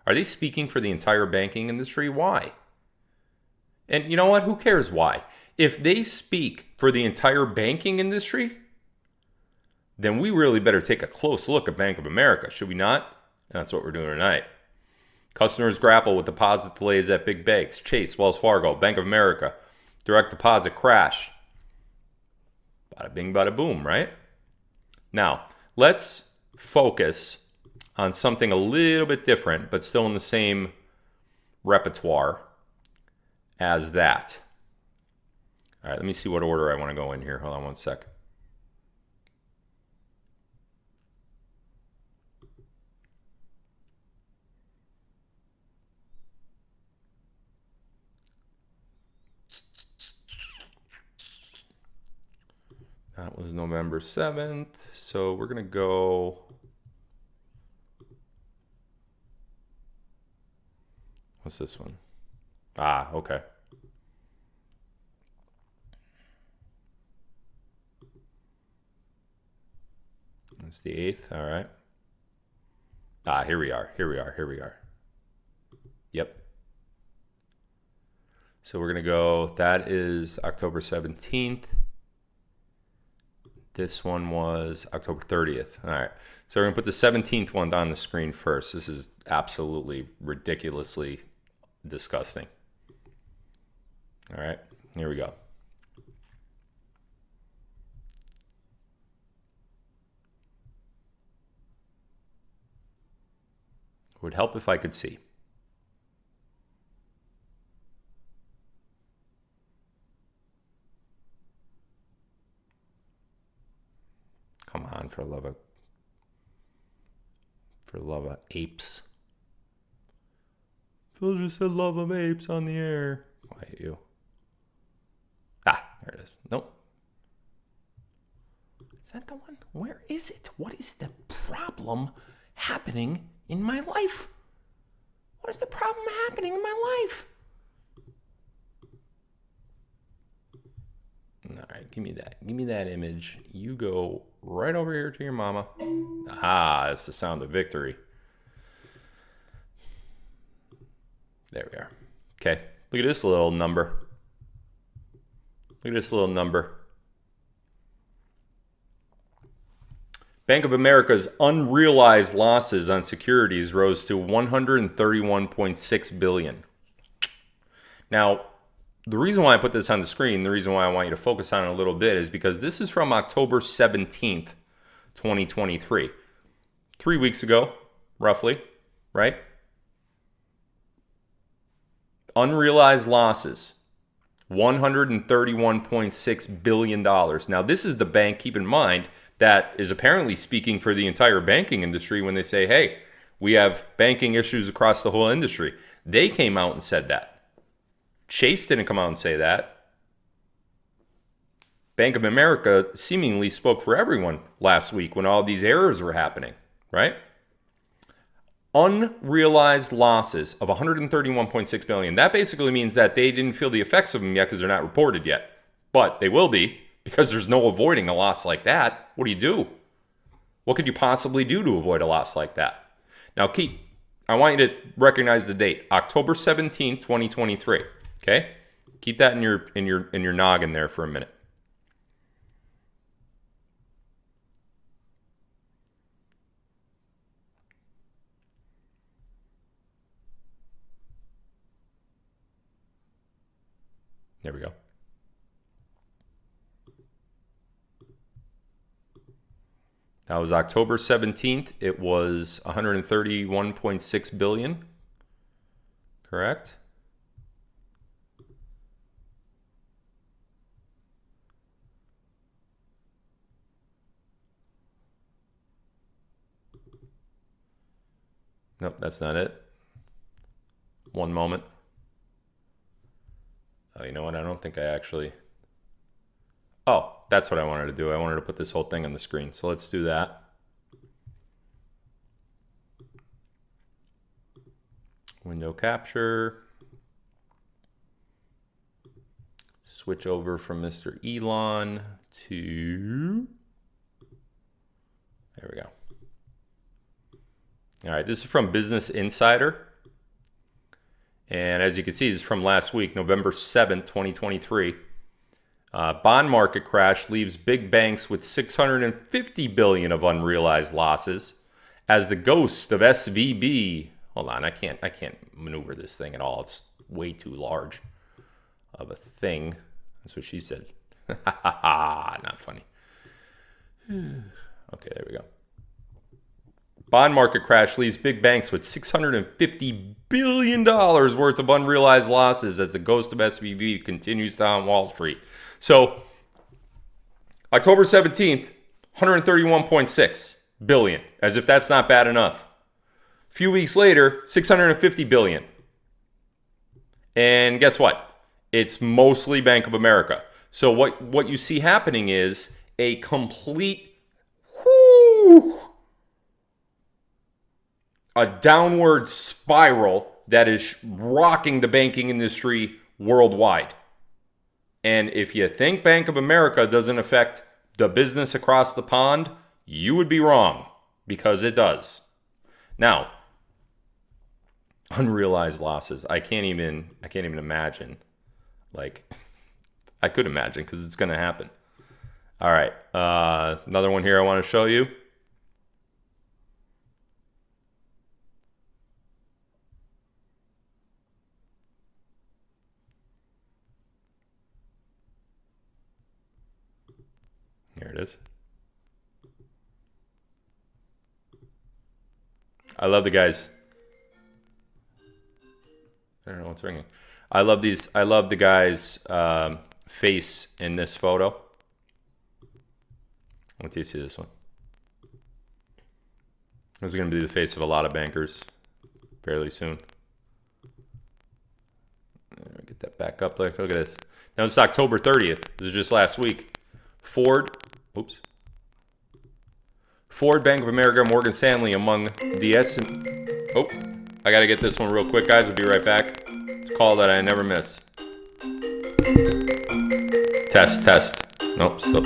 [SPEAKER 1] Are they speaking for the entire banking industry? Why? And you know what? Who cares why? If they speak for the entire banking industry, then we really better take a close look at Bank of America, should we not? And that's what we're doing tonight. Customers grapple with deposit delays at big banks. Chase, Wells Fargo, Bank of America, direct deposit crash. Bada bing, bada boom, right? Now, let's focus on something a little bit different, but still in the same repertoire as that. All right, let me see what order I want to go in here. Hold on one sec. That was November 7th. So we're going to go. What's this one? Ah, okay. That's the 8th. All right. Ah, here we are. Yep. So we're going to go. That is October 17th. This one was October 30th. All right. So we're going to put the 17th one on the screen first. This is absolutely ridiculously disgusting. All right. Here we go. It would help if I could see. Come on, for love of apes. Phil just said love of apes on the air. Why you? Ah, there it is. Nope. Is that the one? Where is it? What is the problem happening in my life? What is the problem happening in my life? All right, give me that. Give me that image. You go right over here to your mama. Ah, that's the sound of victory. There we are. Okay, look at this little number. Look at this little number. Bank of America's unrealized losses on securities rose to $131.6 billion. Now, the reason why I put this on the screen, the reason why I want you to focus on it a little bit is because this is from October 17th, 2023. 3 weeks ago, roughly, right? Unrealized losses, $131.6 billion. Now, this is the bank, keep in mind, that is apparently speaking for the entire banking industry when they say, hey, we have banking issues across the whole industry. They came out and said that. Chase didn't come out and say that. Bank of America seemingly spoke for everyone last week when all these errors were happening, right? Unrealized losses of $131.6 billion. That basically means that they didn't feel the effects of them yet because they're not reported yet. But they will be, because there's no avoiding a loss like that. What do you do? What could you possibly do to avoid a loss like that? Now, I want you to recognize the date, October 17th, 2023. Okay? Keep that in your noggin there for a minute. There we go. That was October 17th. It was 131.6 billion. Correct? Nope, that's not it. One moment. Oh, you know what? I don't think I actually... Oh, that's what I wanted to do. I wanted to put this whole thing on the screen. So let's do that. Window capture. Switch over from Mr. Elon to... There we go. All right, this is from Business Insider. And as you can see, this is from last week, November 7th, 2023. Bond market crash leaves big banks with $650 billion of unrealized losses as the ghost of SVB. Hold on, I can't maneuver this thing at all. It's way too large of a thing. That's what she said. Not funny. Okay, there we go. Bond market crash leaves big banks with $650 billion worth of unrealized losses as the ghost of SVB continues to haunt Wall Street. So, October 17th, 131.6 billion, as if that's not bad enough. A few weeks later, 650 billion. And guess what? It's mostly Bank of America. So what you see happening is a complete a downward spiral that is rocking the banking industry worldwide. And if you think Bank of America doesn't affect the business across the pond, you would be wrong, because it does. Now, unrealized losses. I can't even imagine. Like, I could imagine because it's going to happen. All right, another one here I want to show you. Here it is. I love the guys. I don't know what's ringing. I love these. I love the guy's face in this photo. What do you see this one? This is going to be the face of a lot of bankers fairly soon. Get that back up. Look at this. Now it's October 30th. This is just last week. Ford, Bank of America, Morgan Stanley among the Oh, I got to get this one real quick, guys. I'll be right back. It's a call that I never miss. Test. Nope, still.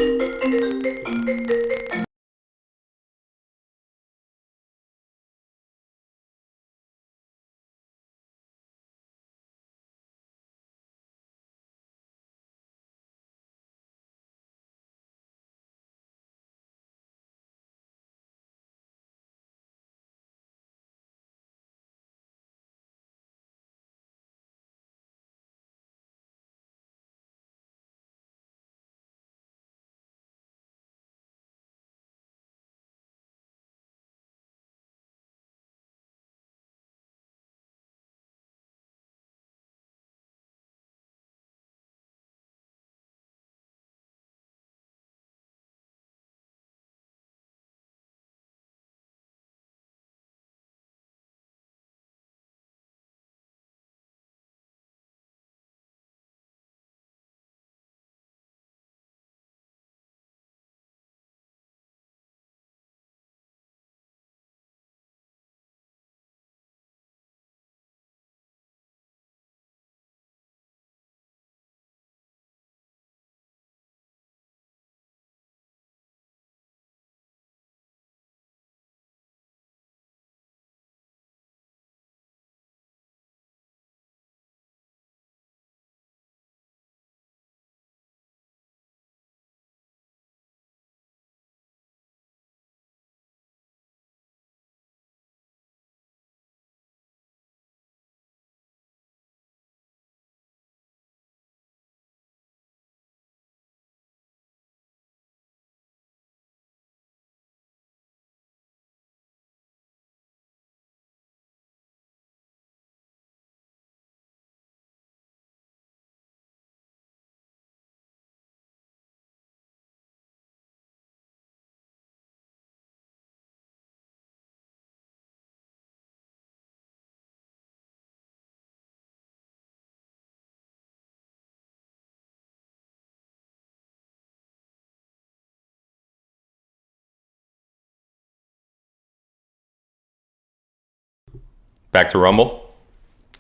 [SPEAKER 1] Back to Rumble?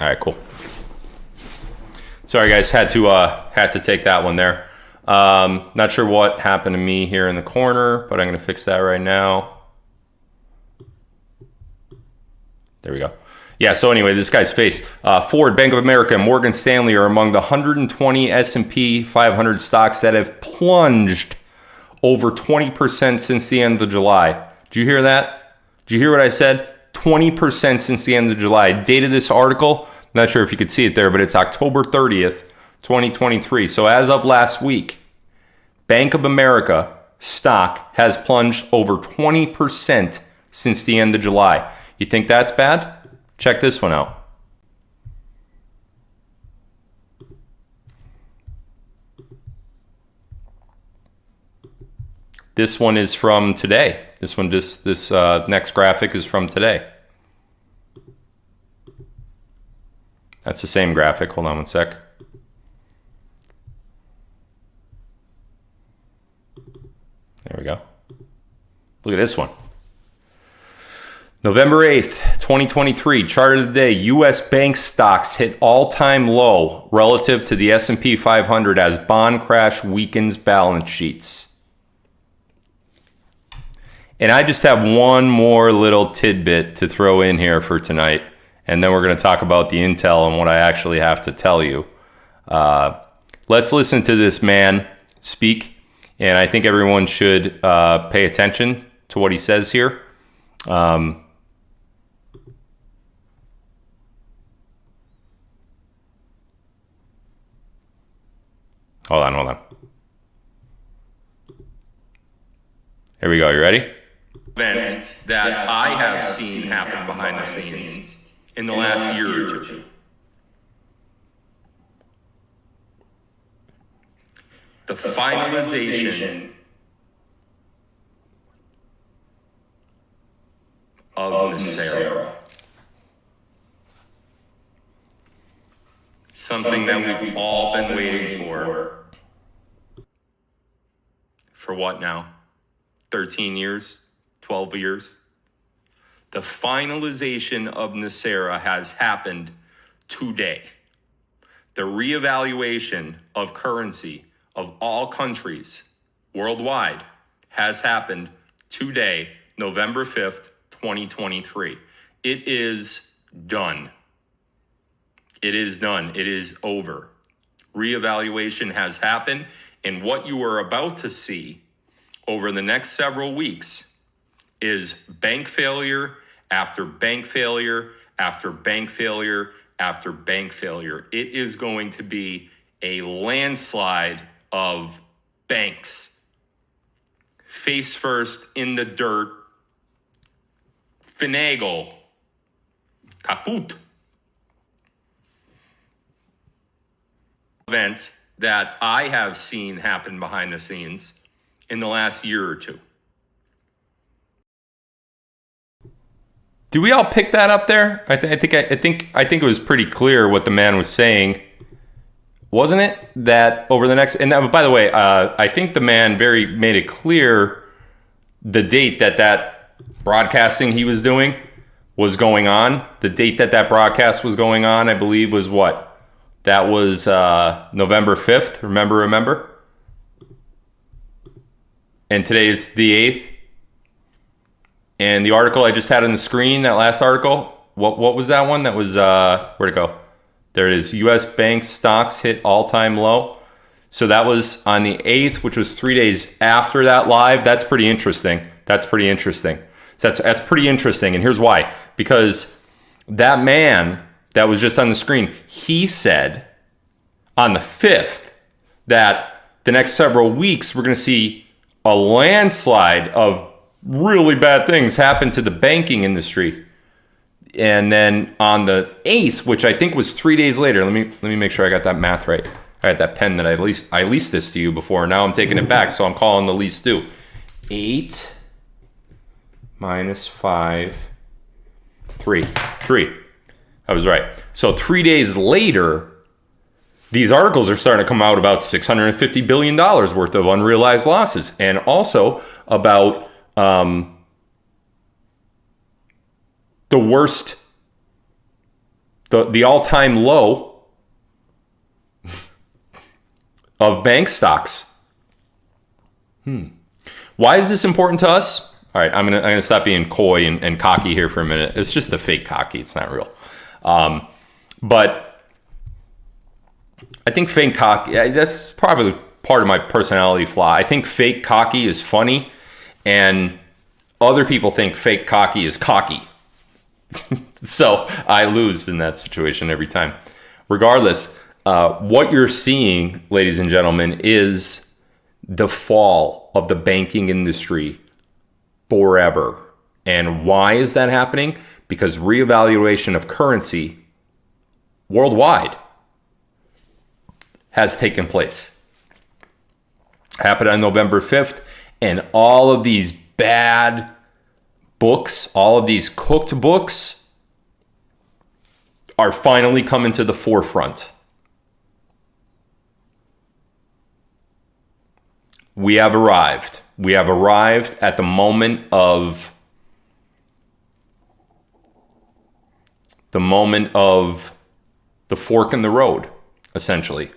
[SPEAKER 1] All right, cool. Sorry, guys. Had to take that one there. Not sure what happened to me here in the corner, but I'm going to fix that right now. There we go. Yeah, so anyway, this guy's face. Ford, Bank of America, and Morgan Stanley are among the 120 S&P 500 stocks that have plunged over 20% since the end of July. Did you hear that? Did you hear what I said? 20% since the end of July. Dated this article, not sure if you could see it there, but it's October 30th, 2023. So as of last week, Bank of America stock has plunged over 20% since the end of July. You think that's bad? Check this one out. This one is from today. This next graphic is from today. That's the same graphic. Hold on one sec. There we go. Look at this one. November 8th, 2023, chart of the day, U.S. bank stocks hit all-time low relative to the S&P 500 as bond crash weakens balance sheets. And I just have one more little tidbit to throw in here for tonight, and then we're going to talk about the intel and what I actually have to tell you. Let's listen to this man speak, and I think everyone should pay attention to what he says here. Hold on. Here we go. You ready? Events that I have seen happen behind the scenes in the last year or two. The finalization of Nicera. Something that we've all been waiting for. For what now? 13 years? 12 years? The finalization of Nicera has happened today. The reevaluation of currency of all countries worldwide has happened today, November 5th, 2023. It is done. It is done. It is over. Reevaluation has happened, and what you are about to see over the next several weeks is bank failure after bank failure after bank failure after bank failure. It is going to be a landslide of banks. Face first in the dirt. Finagle. Kaput. Events that I have seen happen behind the scenes in the last year or two. Do we all pick that up there? I think it was pretty clear what the man was saying, wasn't it? That over the next, and that, by the way, I think the man made it clear the date that broadcasting he was doing was going on. The date that broadcast was going on, I believe, was what? That was November 5th. Remember? And today's the 8th. And the article I just had on the screen, that last article, what was that one? That was, where'd it go? There it is. U.S. bank stocks hit all-time low. So that was on the 8th, which was 3 days after that live. That's pretty interesting. So that's pretty interesting. And here's why. Because that man that was just on the screen, he said on the 5th that the next several weeks we're going to see a landslide of really bad things happen to the banking industry. And then on the 8th, which I think was 3 days later, let me make sure I got that math right. I had that pen that I leased this to you before. Now I'm taking it back, so I'm calling the lease due. 8 minus 5, 3. I was right. So 3 days later, these articles are starting to come out about $650 billion worth of unrealized losses, and also about the worst the all-time low of bank stocks. Why is this important to us? All right, I'm gonna stop being coy and cocky here for a minute. It's just a fake cocky. It's not real. But I think fake cocky, that's probably part of my personality flaw. I think fake cocky is funny, and other people think fake cocky is cocky. So I lose in that situation every time. Regardless, what you're seeing, ladies and gentlemen, is the fall of the banking industry forever. And why is that happening? Because reevaluation of currency worldwide has taken place. Happened on November 5th, and all of these bad books, all of these cooked books are finally coming to the forefront. We have arrived. We have arrived at the moment of the fork in the road, essentially.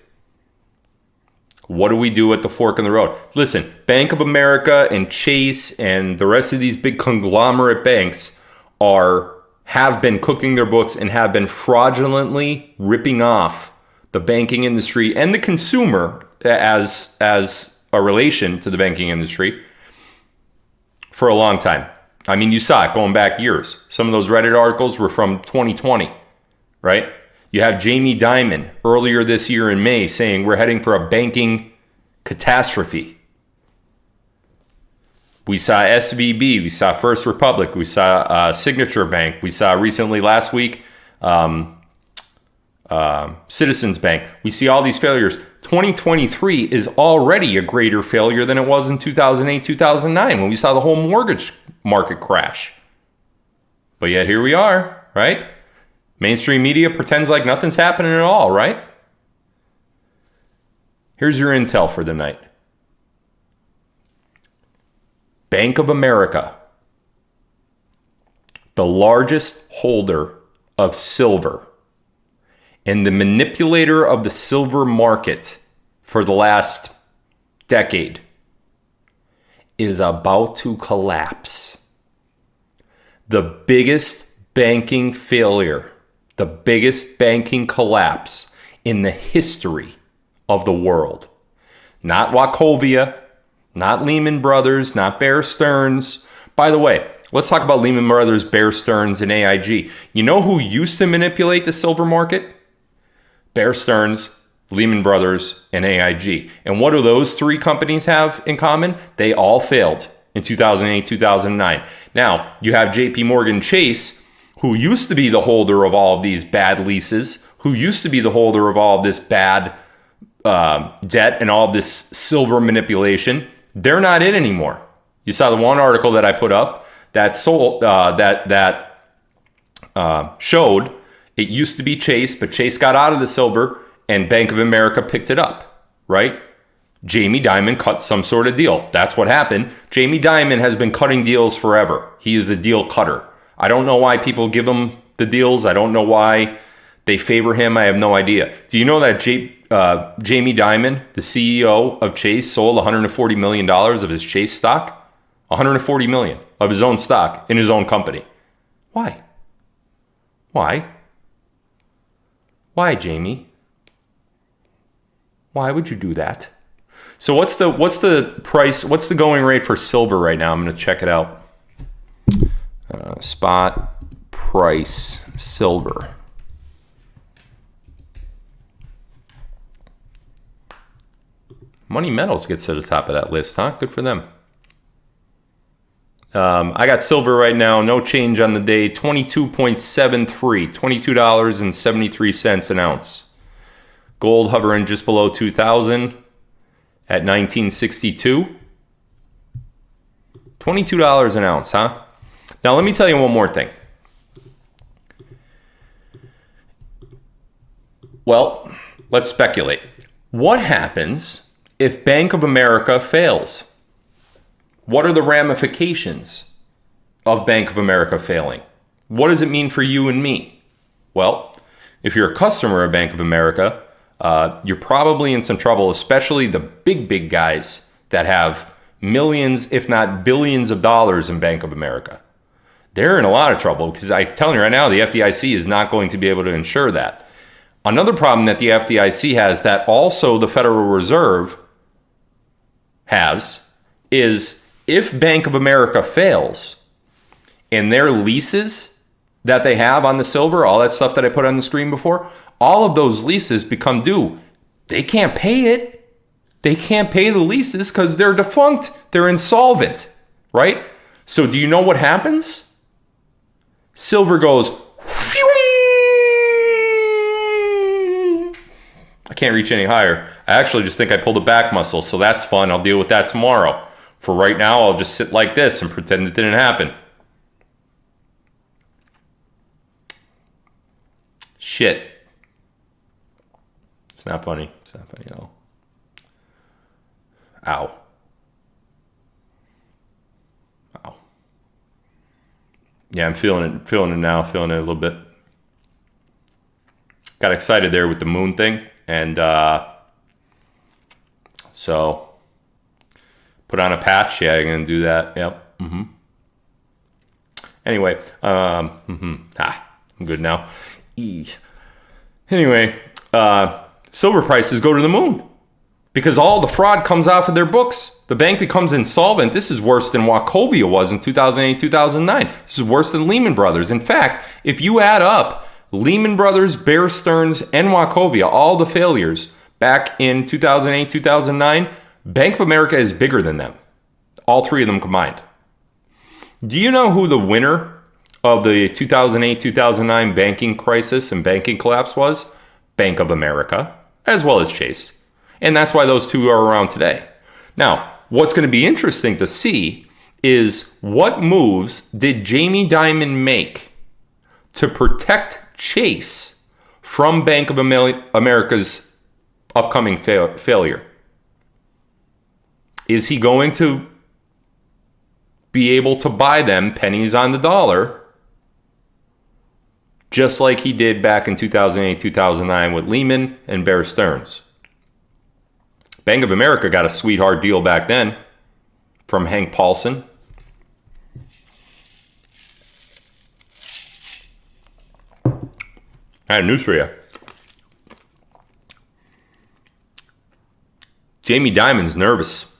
[SPEAKER 1] What do we do at the fork in the road? Listen, Bank of America and Chase and the rest of these big conglomerate banks have been cooking their books and have been fraudulently ripping off the banking industry and the consumer as a relation to the banking industry for a long time. I mean, you saw it going back years. Some of those Reddit articles were from 2020, right? You have Jamie Dimon earlier this year in May saying we're heading for a banking catastrophe. We saw SVB, we saw First Republic, we saw Signature Bank, we saw recently last week Citizens Bank. We see all these failures. 2023 is already a greater failure than it was in 2008, 2009 when we saw the whole mortgage market crash. But yet here we are, right? Mainstream media pretends like nothing's happening at all, right? Here's your intel for the night. Bank of America, the largest holder of silver and the manipulator of the silver market for the last decade, is about to collapse. The biggest banking failure, the biggest banking collapse in the history of the world. Not Wachovia, not Lehman Brothers, not Bear Stearns. By the way, let's talk about Lehman Brothers, Bear Stearns, and AIG. You know who used to manipulate the silver market? Bear Stearns, Lehman Brothers, and AIG. And what do those three companies have in common? They all failed in 2008, 2009. Now, you have JP Morgan Chase, who used to be the holder of all of these bad leases, who used to be the holder of all of this bad debt and all of this silver manipulation. They're not in anymore. You saw the one article that I put up that showed it used to be Chase, but Chase got out of the silver and Bank of America picked it up, right? Jamie Dimon cut some sort of deal. That's what happened. Jamie Dimon has been cutting deals forever. He is a deal cutter. I don't know why people give him the deals. I don't know why they favor him. I have no idea. Do you know that Jamie Dimon, the CEO of Chase, sold $140 million of his Chase stock? $140 million of his own stock in his own company. Why? Why? Why, Jamie? Why would you do that? So what's the price? What's the going rate for silver right now? I'm going to check it out. Spot price silver. Money Metals gets to the top of that list, huh? Good for them. I got silver right now, no change on the day, 22.73, $22.73 an ounce. Gold hovering just below 2,000 at 1962. $22 an ounce, huh? Now let me tell you one more thing. Well, let's speculate. What happens if Bank of America fails? What are the ramifications of Bank of America failing? What does it mean for you and me? Well, if you're a customer of Bank of America, you're probably in some trouble, especially the big guys that have millions, if not billions of dollars in Bank of America. They're in a lot of trouble because I'm telling you right now, the FDIC is not going to be able to insure that. Another problem that the FDIC has that also the Federal Reserve has is if Bank of America fails and their leases that they have on the silver, all that stuff that I put on the screen before, all of those leases become due. They can't pay it. They can't pay the leases because they're defunct. They're insolvent, right? So do you know what happens? Silver goes, phew! I can't reach any higher. I actually just think I pulled a back muscle, so that's fun. I'll deal with that tomorrow. For right now, I'll just sit like this and pretend it didn't happen. Shit. It's not funny. It's not funny at all. Ow. Ow. Yeah, I'm feeling it now, feeling it a little bit. Got excited there with the moon thing, and so put on a patch. Yeah, I'm gonna do that. Yep. Anyway, I'm good now. Anyway, silver prices go to the moon because all the fraud comes off of their books. The bank becomes insolvent. This is worse than Wachovia was in 2008, 2009. This is worse than Lehman Brothers. In fact, if you add up Lehman Brothers, Bear Stearns, and Wachovia, all the failures back in 2008, 2009, Bank of America is bigger than them. All three of them combined. Do you know who the winner of the 2008, 2009 banking crisis and banking collapse was? Bank of America, as well as Chase. And that's why those two are around today. Now, what's going to be interesting to see is what moves did Jamie Dimon make to protect Chase from Bank of America's upcoming failure? Is he going to be able to buy them pennies on the dollar, just like he did back in 2008, 2009 with Lehman and Bear Stearns? Bank of America got a sweetheart deal back then from Hank Paulson. I had news for you. Jamie Dimon's nervous.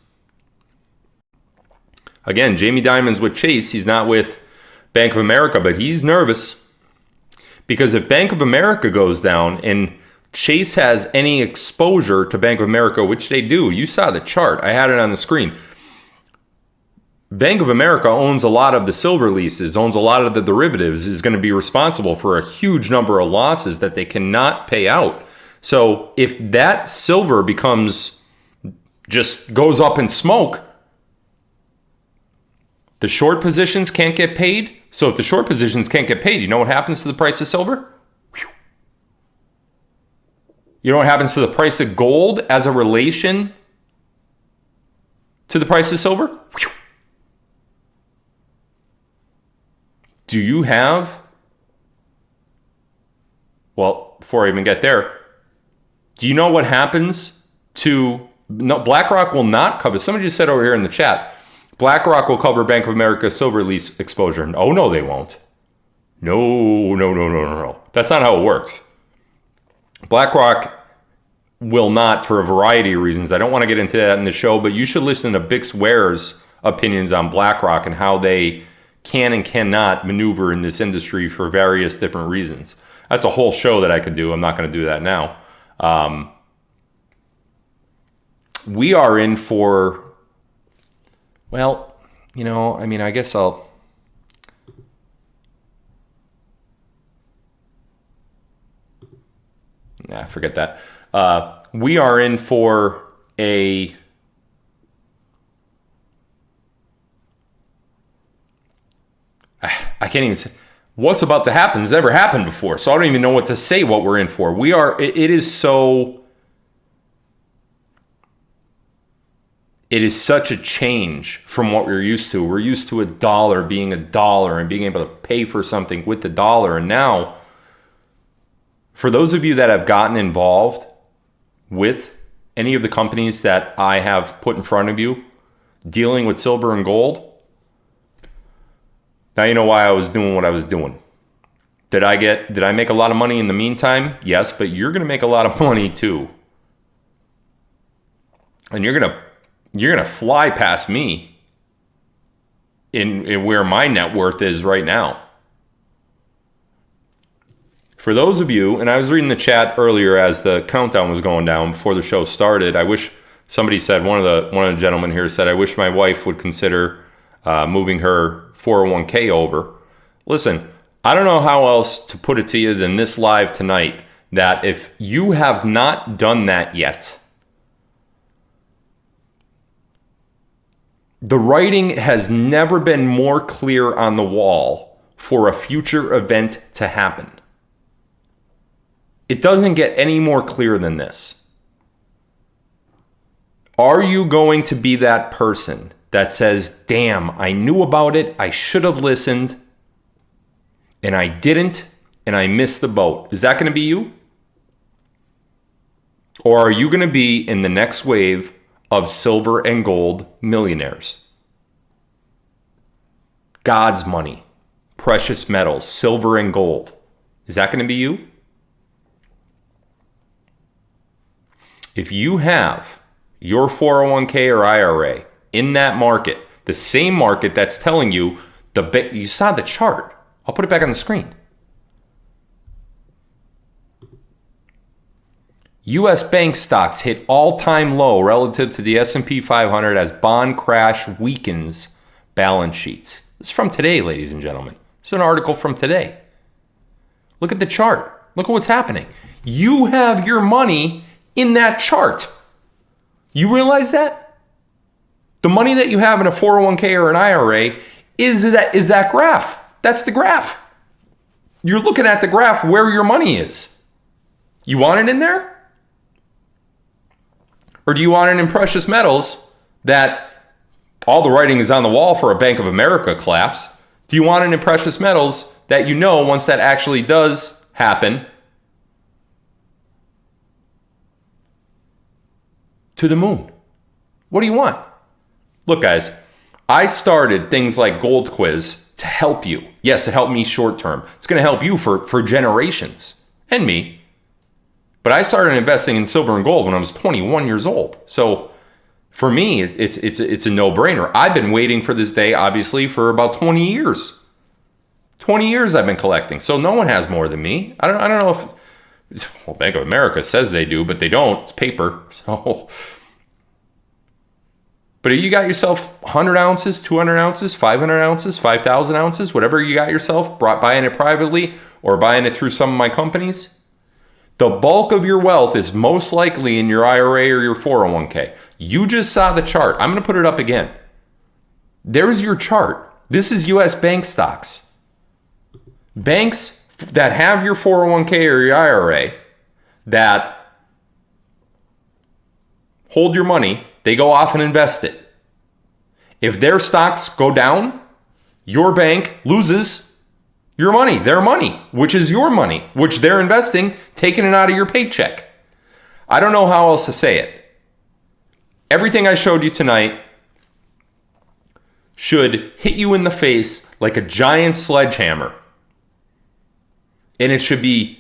[SPEAKER 1] Again, Jamie Dimon's with Chase. He's not with Bank of America, but he's nervous because if Bank of America goes down and Chase has any exposure to Bank of America, which they do, you saw the chart. I had it on the screen. Bank of America owns a lot of the silver leases, owns a lot of the derivatives, is going to be responsible for a huge number of losses that they cannot pay out. So if that silver just goes up in smoke, the short positions can't get paid. So if the short positions can't get paid, you know what happens to the price of silver? You know what happens to the price of gold as a relation to the price of silver? Do you have, well, before I even get there, do you know what happens to, no, BlackRock will not cover, somebody just said over here in the chat, BlackRock will cover Bank of America's silver lease exposure. Oh, no, they won't. No. That's not how it works. BlackRock will not, for a variety of reasons. I don't want to get into that in the show, but you should listen to Bix Ware's opinions on BlackRock and how they can and cannot maneuver in this industry for various different reasons. That's a whole show that I could do. I'm not going to do that now. We are in for, well, you know, I mean, I guess I'll, nah, forget that. We are in for a, I can't even say, what's about to happen has never happened before. So I don't even know what to say what we're in for. We are, it is such a change from what we're used to. We're used to a dollar being a dollar and being able to pay for something with the dollar. And now, For those of you that have gotten involved with any of the companies that I have put in front of you dealing with silver and gold, now you know why I was doing what I was doing. Did I make a lot of money in the meantime? Yes, but you're going to make a lot of money too. And you're going to fly past me in where my net worth is right now. For those of you, and I was reading the chat earlier as the countdown was going down before the show started, I wish somebody said, one of the gentlemen here said, I wish my wife would consider moving her 401k over. Listen, I don't know how else to put it to you than this live tonight, that if you have not done that yet, the writing has never been more clear on the wall for a future event to happen. It doesn't get any more clear than this. Are you going to be that person that says, damn, I knew about it, I should have listened, and I didn't, and I missed the boat? Is that going to be you? Or are you going to be in the next wave of silver and gold millionaires? God's money, precious metals, silver and gold. Is that going to be you? If you have your 401k or IRA in that market, the same market that's telling you, you saw the chart. I'll put it back on the screen. U.S. bank stocks hit all-time low relative to the S&P 500 as bond crash weakens balance sheets. This is from today, ladies and gentlemen. This is an article from today. Look at the chart. Look at what's happening. You have your money in that chart. You realize that? The money that you have in a 401k or an IRA is that graph. That's the graph. You're looking at the graph where your money is. You want it in there? Or do you want it in precious metals that all the writing is on the wall for a Bank of America collapse? Do you want it in precious metals that you know once that actually does happen, to the moon? What do you want? Look, guys, I started things like Gold Quiz to help you. Yes, it helped me short term. It's going to help you for generations and me. But I started investing in silver and gold when I was 21 years old. So for me, it's a no-brainer. I've been waiting for this day, obviously, for about 20 years. 20 years I've been collecting. So no one has more than me. I don't know if, well, Bank of America says they do, but they don't. It's paper. So, but if you got yourself 100 ounces, 200 ounces, 500 ounces, 5,000 ounces, whatever you got yourself, buying it privately or buying it through some of my companies, the bulk of your wealth is most likely in your IRA or your 401k. You just saw the chart. I'm going to put it up again. There's your chart. This is U.S. bank stocks. Banks that have your 401k or your IRA that hold your money, they go off and invest it. If their stocks go down, your bank loses your money, their money, which is your money, which they're investing, taking it out of your paycheck. I don't know how else to say it. Everything I showed you tonight should hit you in the face like a giant sledgehammer. And it should be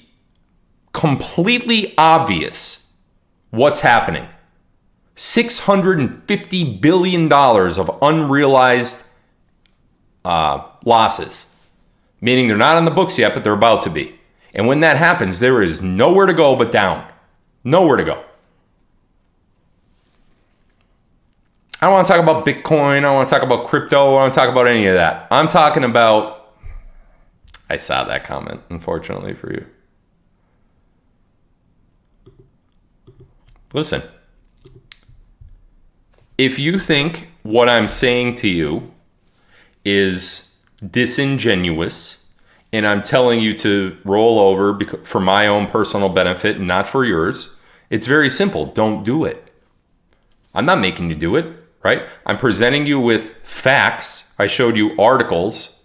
[SPEAKER 1] completely obvious what's happening. $650 billion of unrealized losses. Meaning they're not on the books yet, but they're about to be. And when that happens, there is nowhere to go but down. Nowhere to go. I don't want to talk about Bitcoin. I don't want to talk about crypto. I don't want to talk about any of that. I'm talking about... I saw that comment, unfortunately for you. Listen. If you think what I'm saying to you is disingenuous, and I'm telling you to roll over for my own personal benefit and not for yours, it's very simple. Don't do it. I'm not making you do it, right? I'm presenting you with facts. I showed you articles.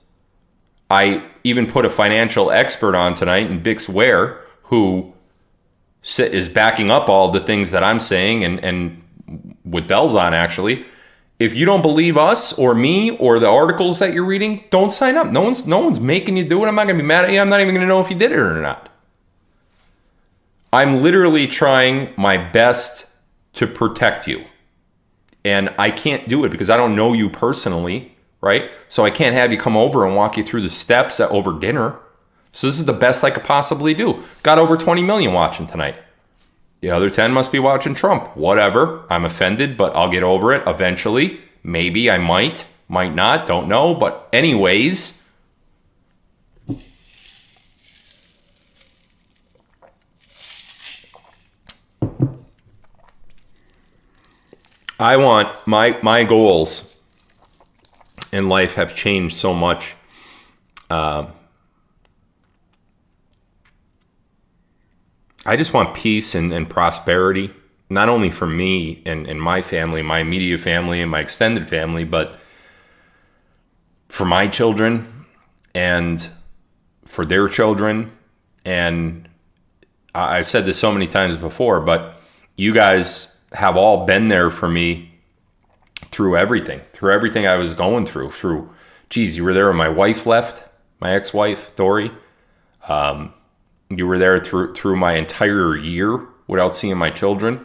[SPEAKER 1] I even put a financial expert on tonight in Bix Ware who is backing up all the things that I'm saying and with bells on, actually. If you don't believe us or me or the articles that you're reading, don't sign up. No one's making you do it. I'm not going to be mad at you. I'm not even going to know if you did it or not. I'm literally trying my best to protect you. And I can't do it because I don't know you personally, right? So I can't have you come over and walk you through the steps over dinner. So this is the best I could possibly do. Got over 20 million watching tonight. The other 10 must be watching Trump. Whatever. I'm offended, but I'll get over it eventually. Maybe I might not, don't know. But anyways, I want my goals in life have changed so much. I just want peace and prosperity, not only for me and my family, my immediate family and my extended family, but for my children and for their children. And I've said this so many times before, but you guys have all been there for me through everything I was going through. Geez, you were there when my wife left, my ex-wife, Dory. You were there through my entire year without seeing my children.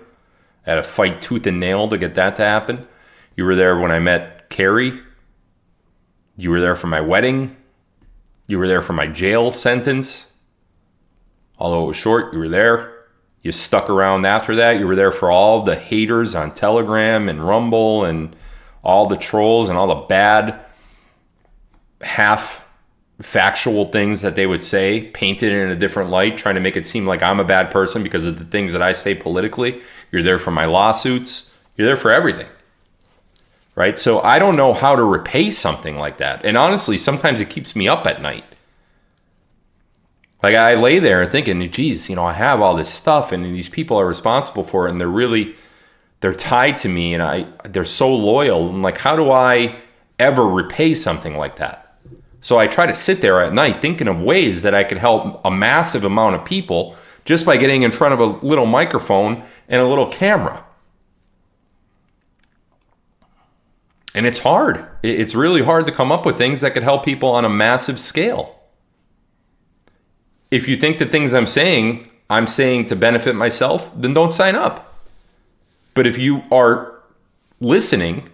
[SPEAKER 1] I had to fight tooth and nail to get that to happen. You were there when I met Carrie. You were there for my wedding. You were there for my jail sentence. Although it was short, you were there. You stuck around after that. You were there for all the haters on Telegram and Rumble and all the trolls and all the bad half factual things that they would say, painted in a different light, trying to make it seem like I'm a bad person because of the things that I say politically. You're there for my lawsuits. You're there for everything, right? So I don't know how to repay something like that. And honestly, sometimes it keeps me up at night. Like I lay there thinking, geez, I have all this stuff and these people are responsible for it and they're tied to me and they're so loyal. And like, how do I ever repay something like that? So I try to sit there at night thinking of ways that I could help a massive amount of people just by getting in front of a little microphone and a little camera. And it's hard. It's really hard to come up with things that could help people on a massive scale. If you think the things I'm saying to benefit myself, then don't sign up. But if you are listening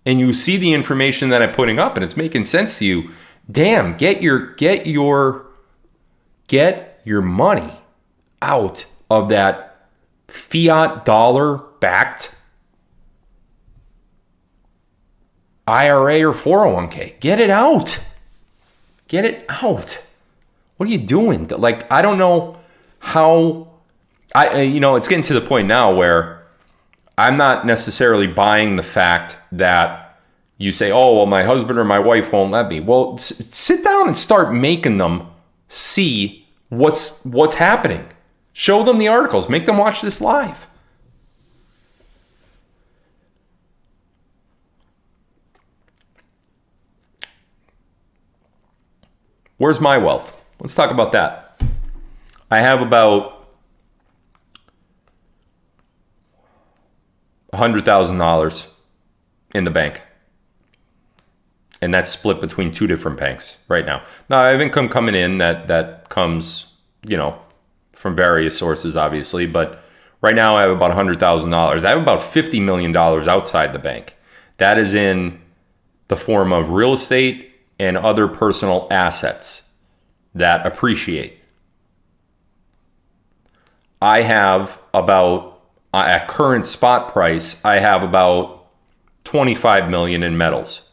[SPEAKER 1] and you see the information that I'm putting up and it's making sense to you, damn, get your money out of that fiat dollar backed IRA or 401k. Get it out. Get it out. What are you doing? Like, I don't know how it's getting to the point now where I'm not necessarily buying the fact that you say, oh, well, my husband or my wife won't let me. Well, sit down and start making them see what's happening. Show them the articles. Make them watch this live. Where's my wealth? Let's talk about that. I have about $100,000 in the bank. And that's split between two different banks right now. Now, I have income coming in that comes, from various sources, obviously. But right now, I have about $100,000. I have about $50 million outside the bank. That is in the form of real estate and other personal assets that appreciate. I have about, at current spot price, I have about $25 million in metals.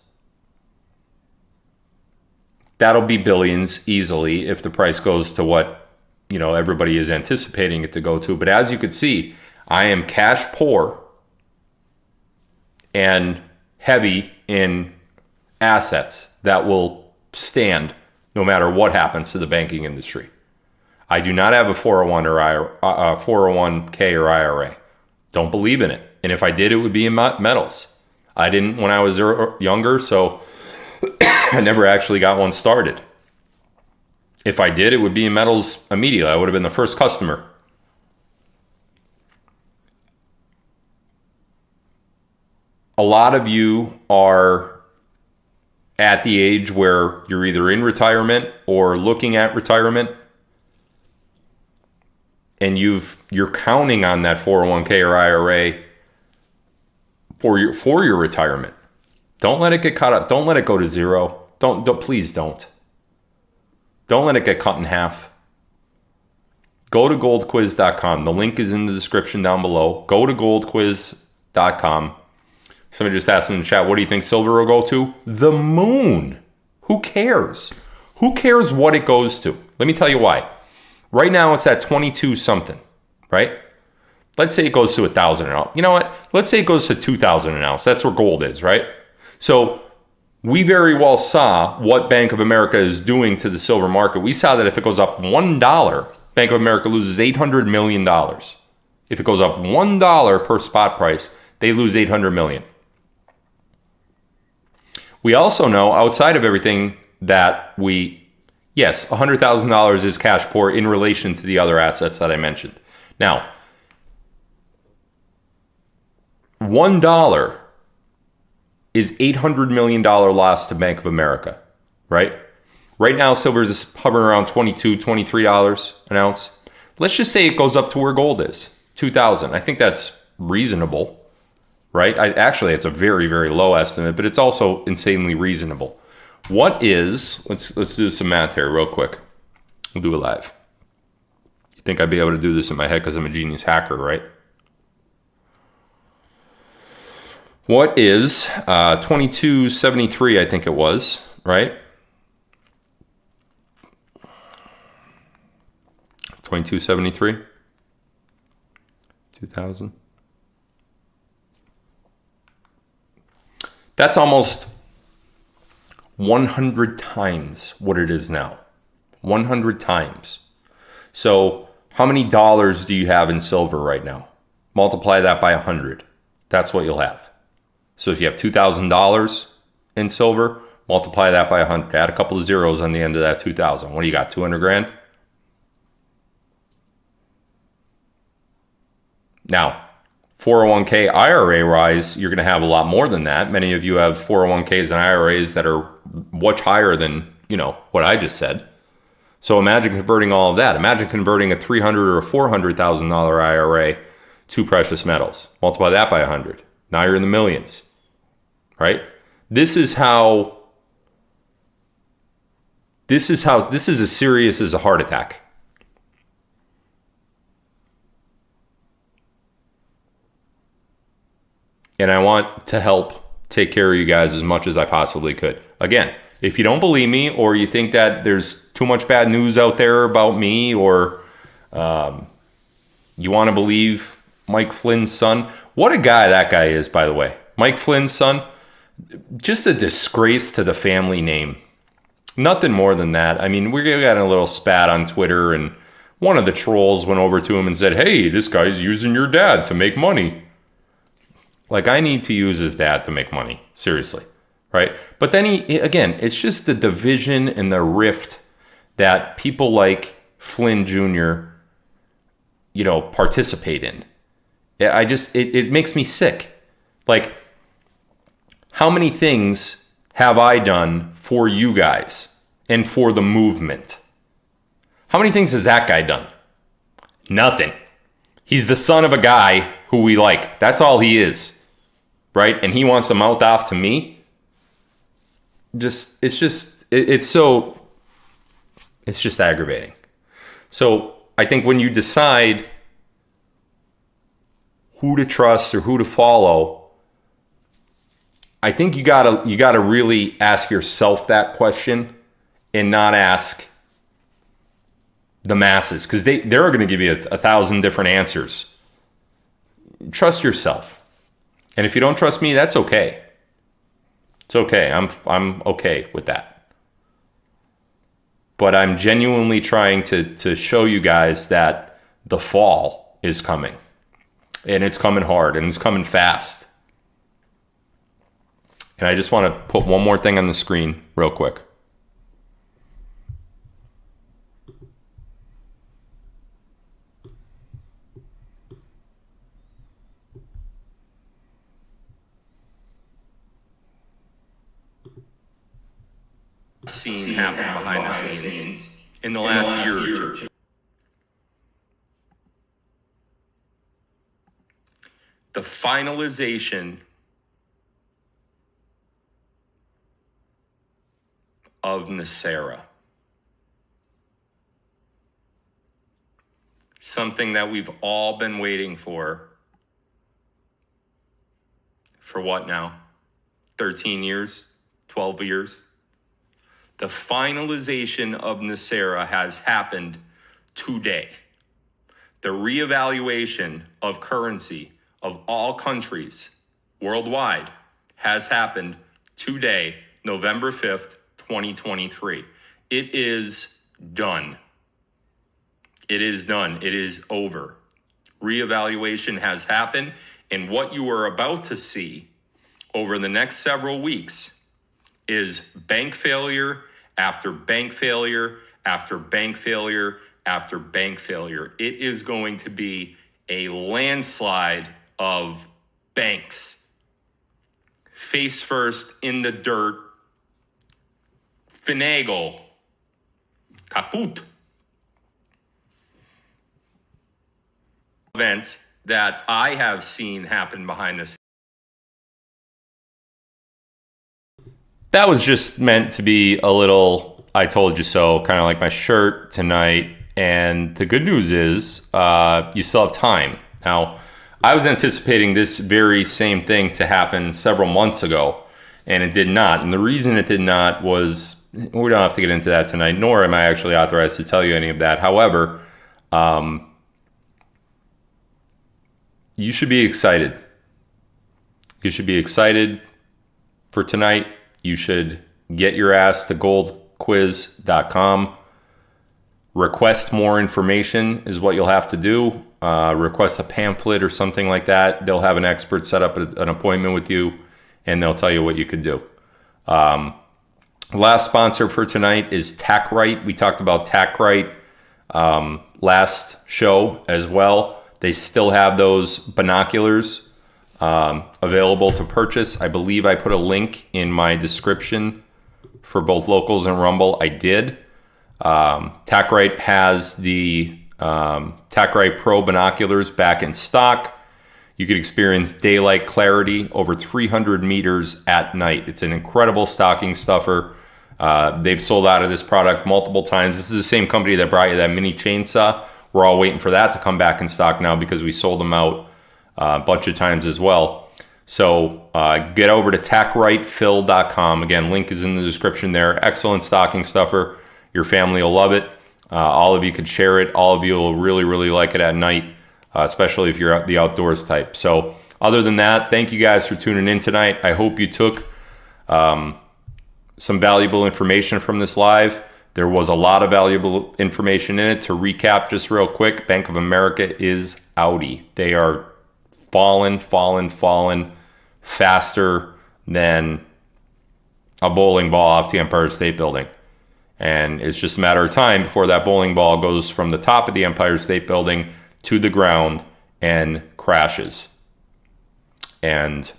[SPEAKER 1] That'll be billions easily if the price goes to what, everybody is anticipating it to go to. But as you could see, I am cash poor and heavy in assets that will stand no matter what happens to the banking industry. I do not have a 401k or IRA. Don't believe in it. And if I did, it would be in metals. I didn't when I was younger, so I never actually got one started. If I did, it would be in metals immediately. I would have been the first customer. A lot of you are at the age where you're either in retirement or looking at retirement, and you're counting on that 401k or IRA for your retirement. Don't let it get caught up. Don't let it go to zero. Please don't. Don't let it get cut in half. Go to goldquiz.com. The link is in the description down below. Go to goldquiz.com. Somebody just asked in the chat, what do you think silver will go to? The moon. Who cares? Who cares what it goes to? Let me tell you why. Right now it's at 22 something, right? Let's say it goes to 1,000 an ounce. You know what? Let's say it goes to 2,000 an ounce. That's where gold is, right? So we very well saw what Bank of America is doing to the silver market. We saw that if it goes up $1, Bank of America loses $800 million. If it goes up $1 per spot price, they lose $800 million. We also know, outside of everything, that yes, $100,000 is cash poor in relation to the other assets that I mentioned. Now, $1 is $800 million loss to Bank of America, right? Right now, silver is hovering around $22, $23 an ounce. Let's just say it goes up to where gold is, 2,000. I think that's reasonable. Right? Actually, it's a very, very low estimate, but it's also insanely reasonable. Let's do some math here real quick. We'll do it live. You think I'd be able to do this in my head because I'm a genius hacker, right? What is 2273, I think it was, right? 2273? 2000? That's almost 100 times what it is now. 100 times. So how many dollars do you have in silver right now? Multiply that by 100. That's what you'll have. So if you have $2,000 in silver, multiply that by 100. Add a couple of zeros on the end of that 2,000. What do you got, 200 grand? Now, 401k IRA rise, you're going to have a lot more than that. Many of you have 401ks and IRAs that are much higher than, what I just said. So imagine converting all of that. Imagine converting a $300,000 or a $400,000 IRA to precious metals. Multiply that by 100. Now you're in the millions, right? This is as serious as a heart attack. And I want to help take care of you guys as much as I possibly could. Again, if you don't believe me, or you think that there's too much bad news out there about me, or you want to believe Mike Flynn's son, what a guy that guy is, by the way. Mike Flynn's son, just a disgrace to the family name. Nothing more than that. I mean, we got a little spat on Twitter, and one of the trolls went over to him and said, "Hey, this guy's using your dad to make money." Like, I need to use his dad to make money. Seriously. Right? But then again, it's just the division and the rift that people like Flynn Jr., participate in. It makes me sick. Like, how many things have I done for you guys and for the movement? How many things has that guy done? Nothing. He's the son of a guy who we like. That's all he is, right? And he wants to mouth off to me. It's just aggravating. So I think when you decide who to trust or who to follow, I think you gotta really ask yourself that question and not ask the masses, because they're going to give you 1,000 different answers. Trust yourself. And if you don't trust me, that's okay. It's okay. I'm okay with that. But I'm genuinely trying to show you guys that the fall is coming. And it's coming hard, and it's coming fast. And I just want to put one more thing on the screen real quick. seen happen behind the scenes in the last year or two. The finalization of NESARA. Something that we've all been waiting for what now? 13 years? 12 years? The finalization of NESARA has happened today. The reevaluation of currency of all countries worldwide has happened today, November 5th, 2023. It is done. It is done. It is over. Reevaluation has happened, and what you are about to see over the next several weeks is bank failure after bank failure after bank failure after bank failure. It is going to be a landslide of banks. Face first in the dirt. Finagle. Kaput. Events that I have seen happen behind the scenes. That was just meant to be a little I told you so, kind of like my shirt tonight. And the good news is you still have time. Now, I was anticipating this very same thing to happen several months ago, and it did not. And the reason it did not was, we don't have to get into that tonight, nor am I actually authorized to tell you any of that. However, you should be excited. You should be excited for tonight. You should get your ass to goldquiz.com. Request more information is what you'll have to do. Request a pamphlet or something like that. They'll have an expert set up an appointment with you, and they'll tell you what you could do. Last sponsor for tonight is TackRight. We talked about TackRight last show as well. They still have those binoculars available to purchase. I believe I put a link in my description for both Locals and Rumble. I did. TackRight has the TackRight Pro binoculars back in stock. You could experience daylight clarity over 300 meters at night. It's an incredible stocking stuffer. They've sold out of this product multiple times. This is the same company that brought you that mini chainsaw. We're all waiting for that to come back in stock now because we sold them out a bunch of times as well. So get over to tackrightphil.com. Again, link is in the description there. Excellent stocking stuffer. Your family will love it. All of you could share it. All of you will really, really like it at night, especially if you're the outdoors type. So other than that, thank you guys for tuning in tonight. I hope you took some valuable information from this live. There was a lot of valuable information in it. To recap just real quick, Bank of America is outie. They are falling faster than a bowling ball off the Empire State Building. And it's just a matter of time before that bowling ball goes from the top of the Empire State Building to the ground and crashes. And,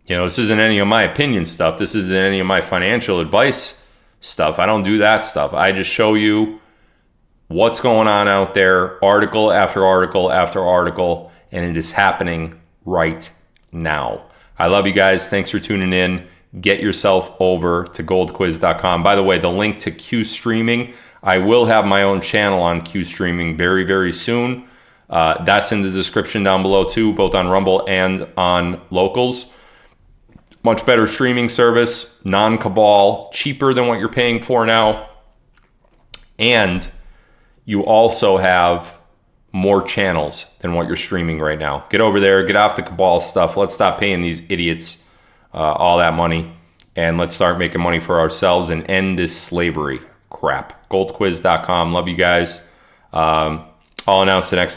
[SPEAKER 1] you know, this isn't any of my opinion stuff. This isn't any of my financial advice stuff. I don't do that stuff. I just show you what's going on out there, article after article after article, and it is happening right now. I love you guys. Thanks for tuning in. Get yourself over to goldquiz.com. By the way, the link to Q Streaming, I will have my own channel on Q Streaming very, very soon. That's in the description down below too, both on Rumble and on Locals. Much better streaming service, non-cabal, cheaper than what you're paying for now. And you also have more channels than what you're streaming right now. Get over there, get off the cabal stuff. Let's stop paying these idiots all that money, and let's start making money for ourselves and end this slavery crap. Goldquiz.com. Love you guys. I'll announce the next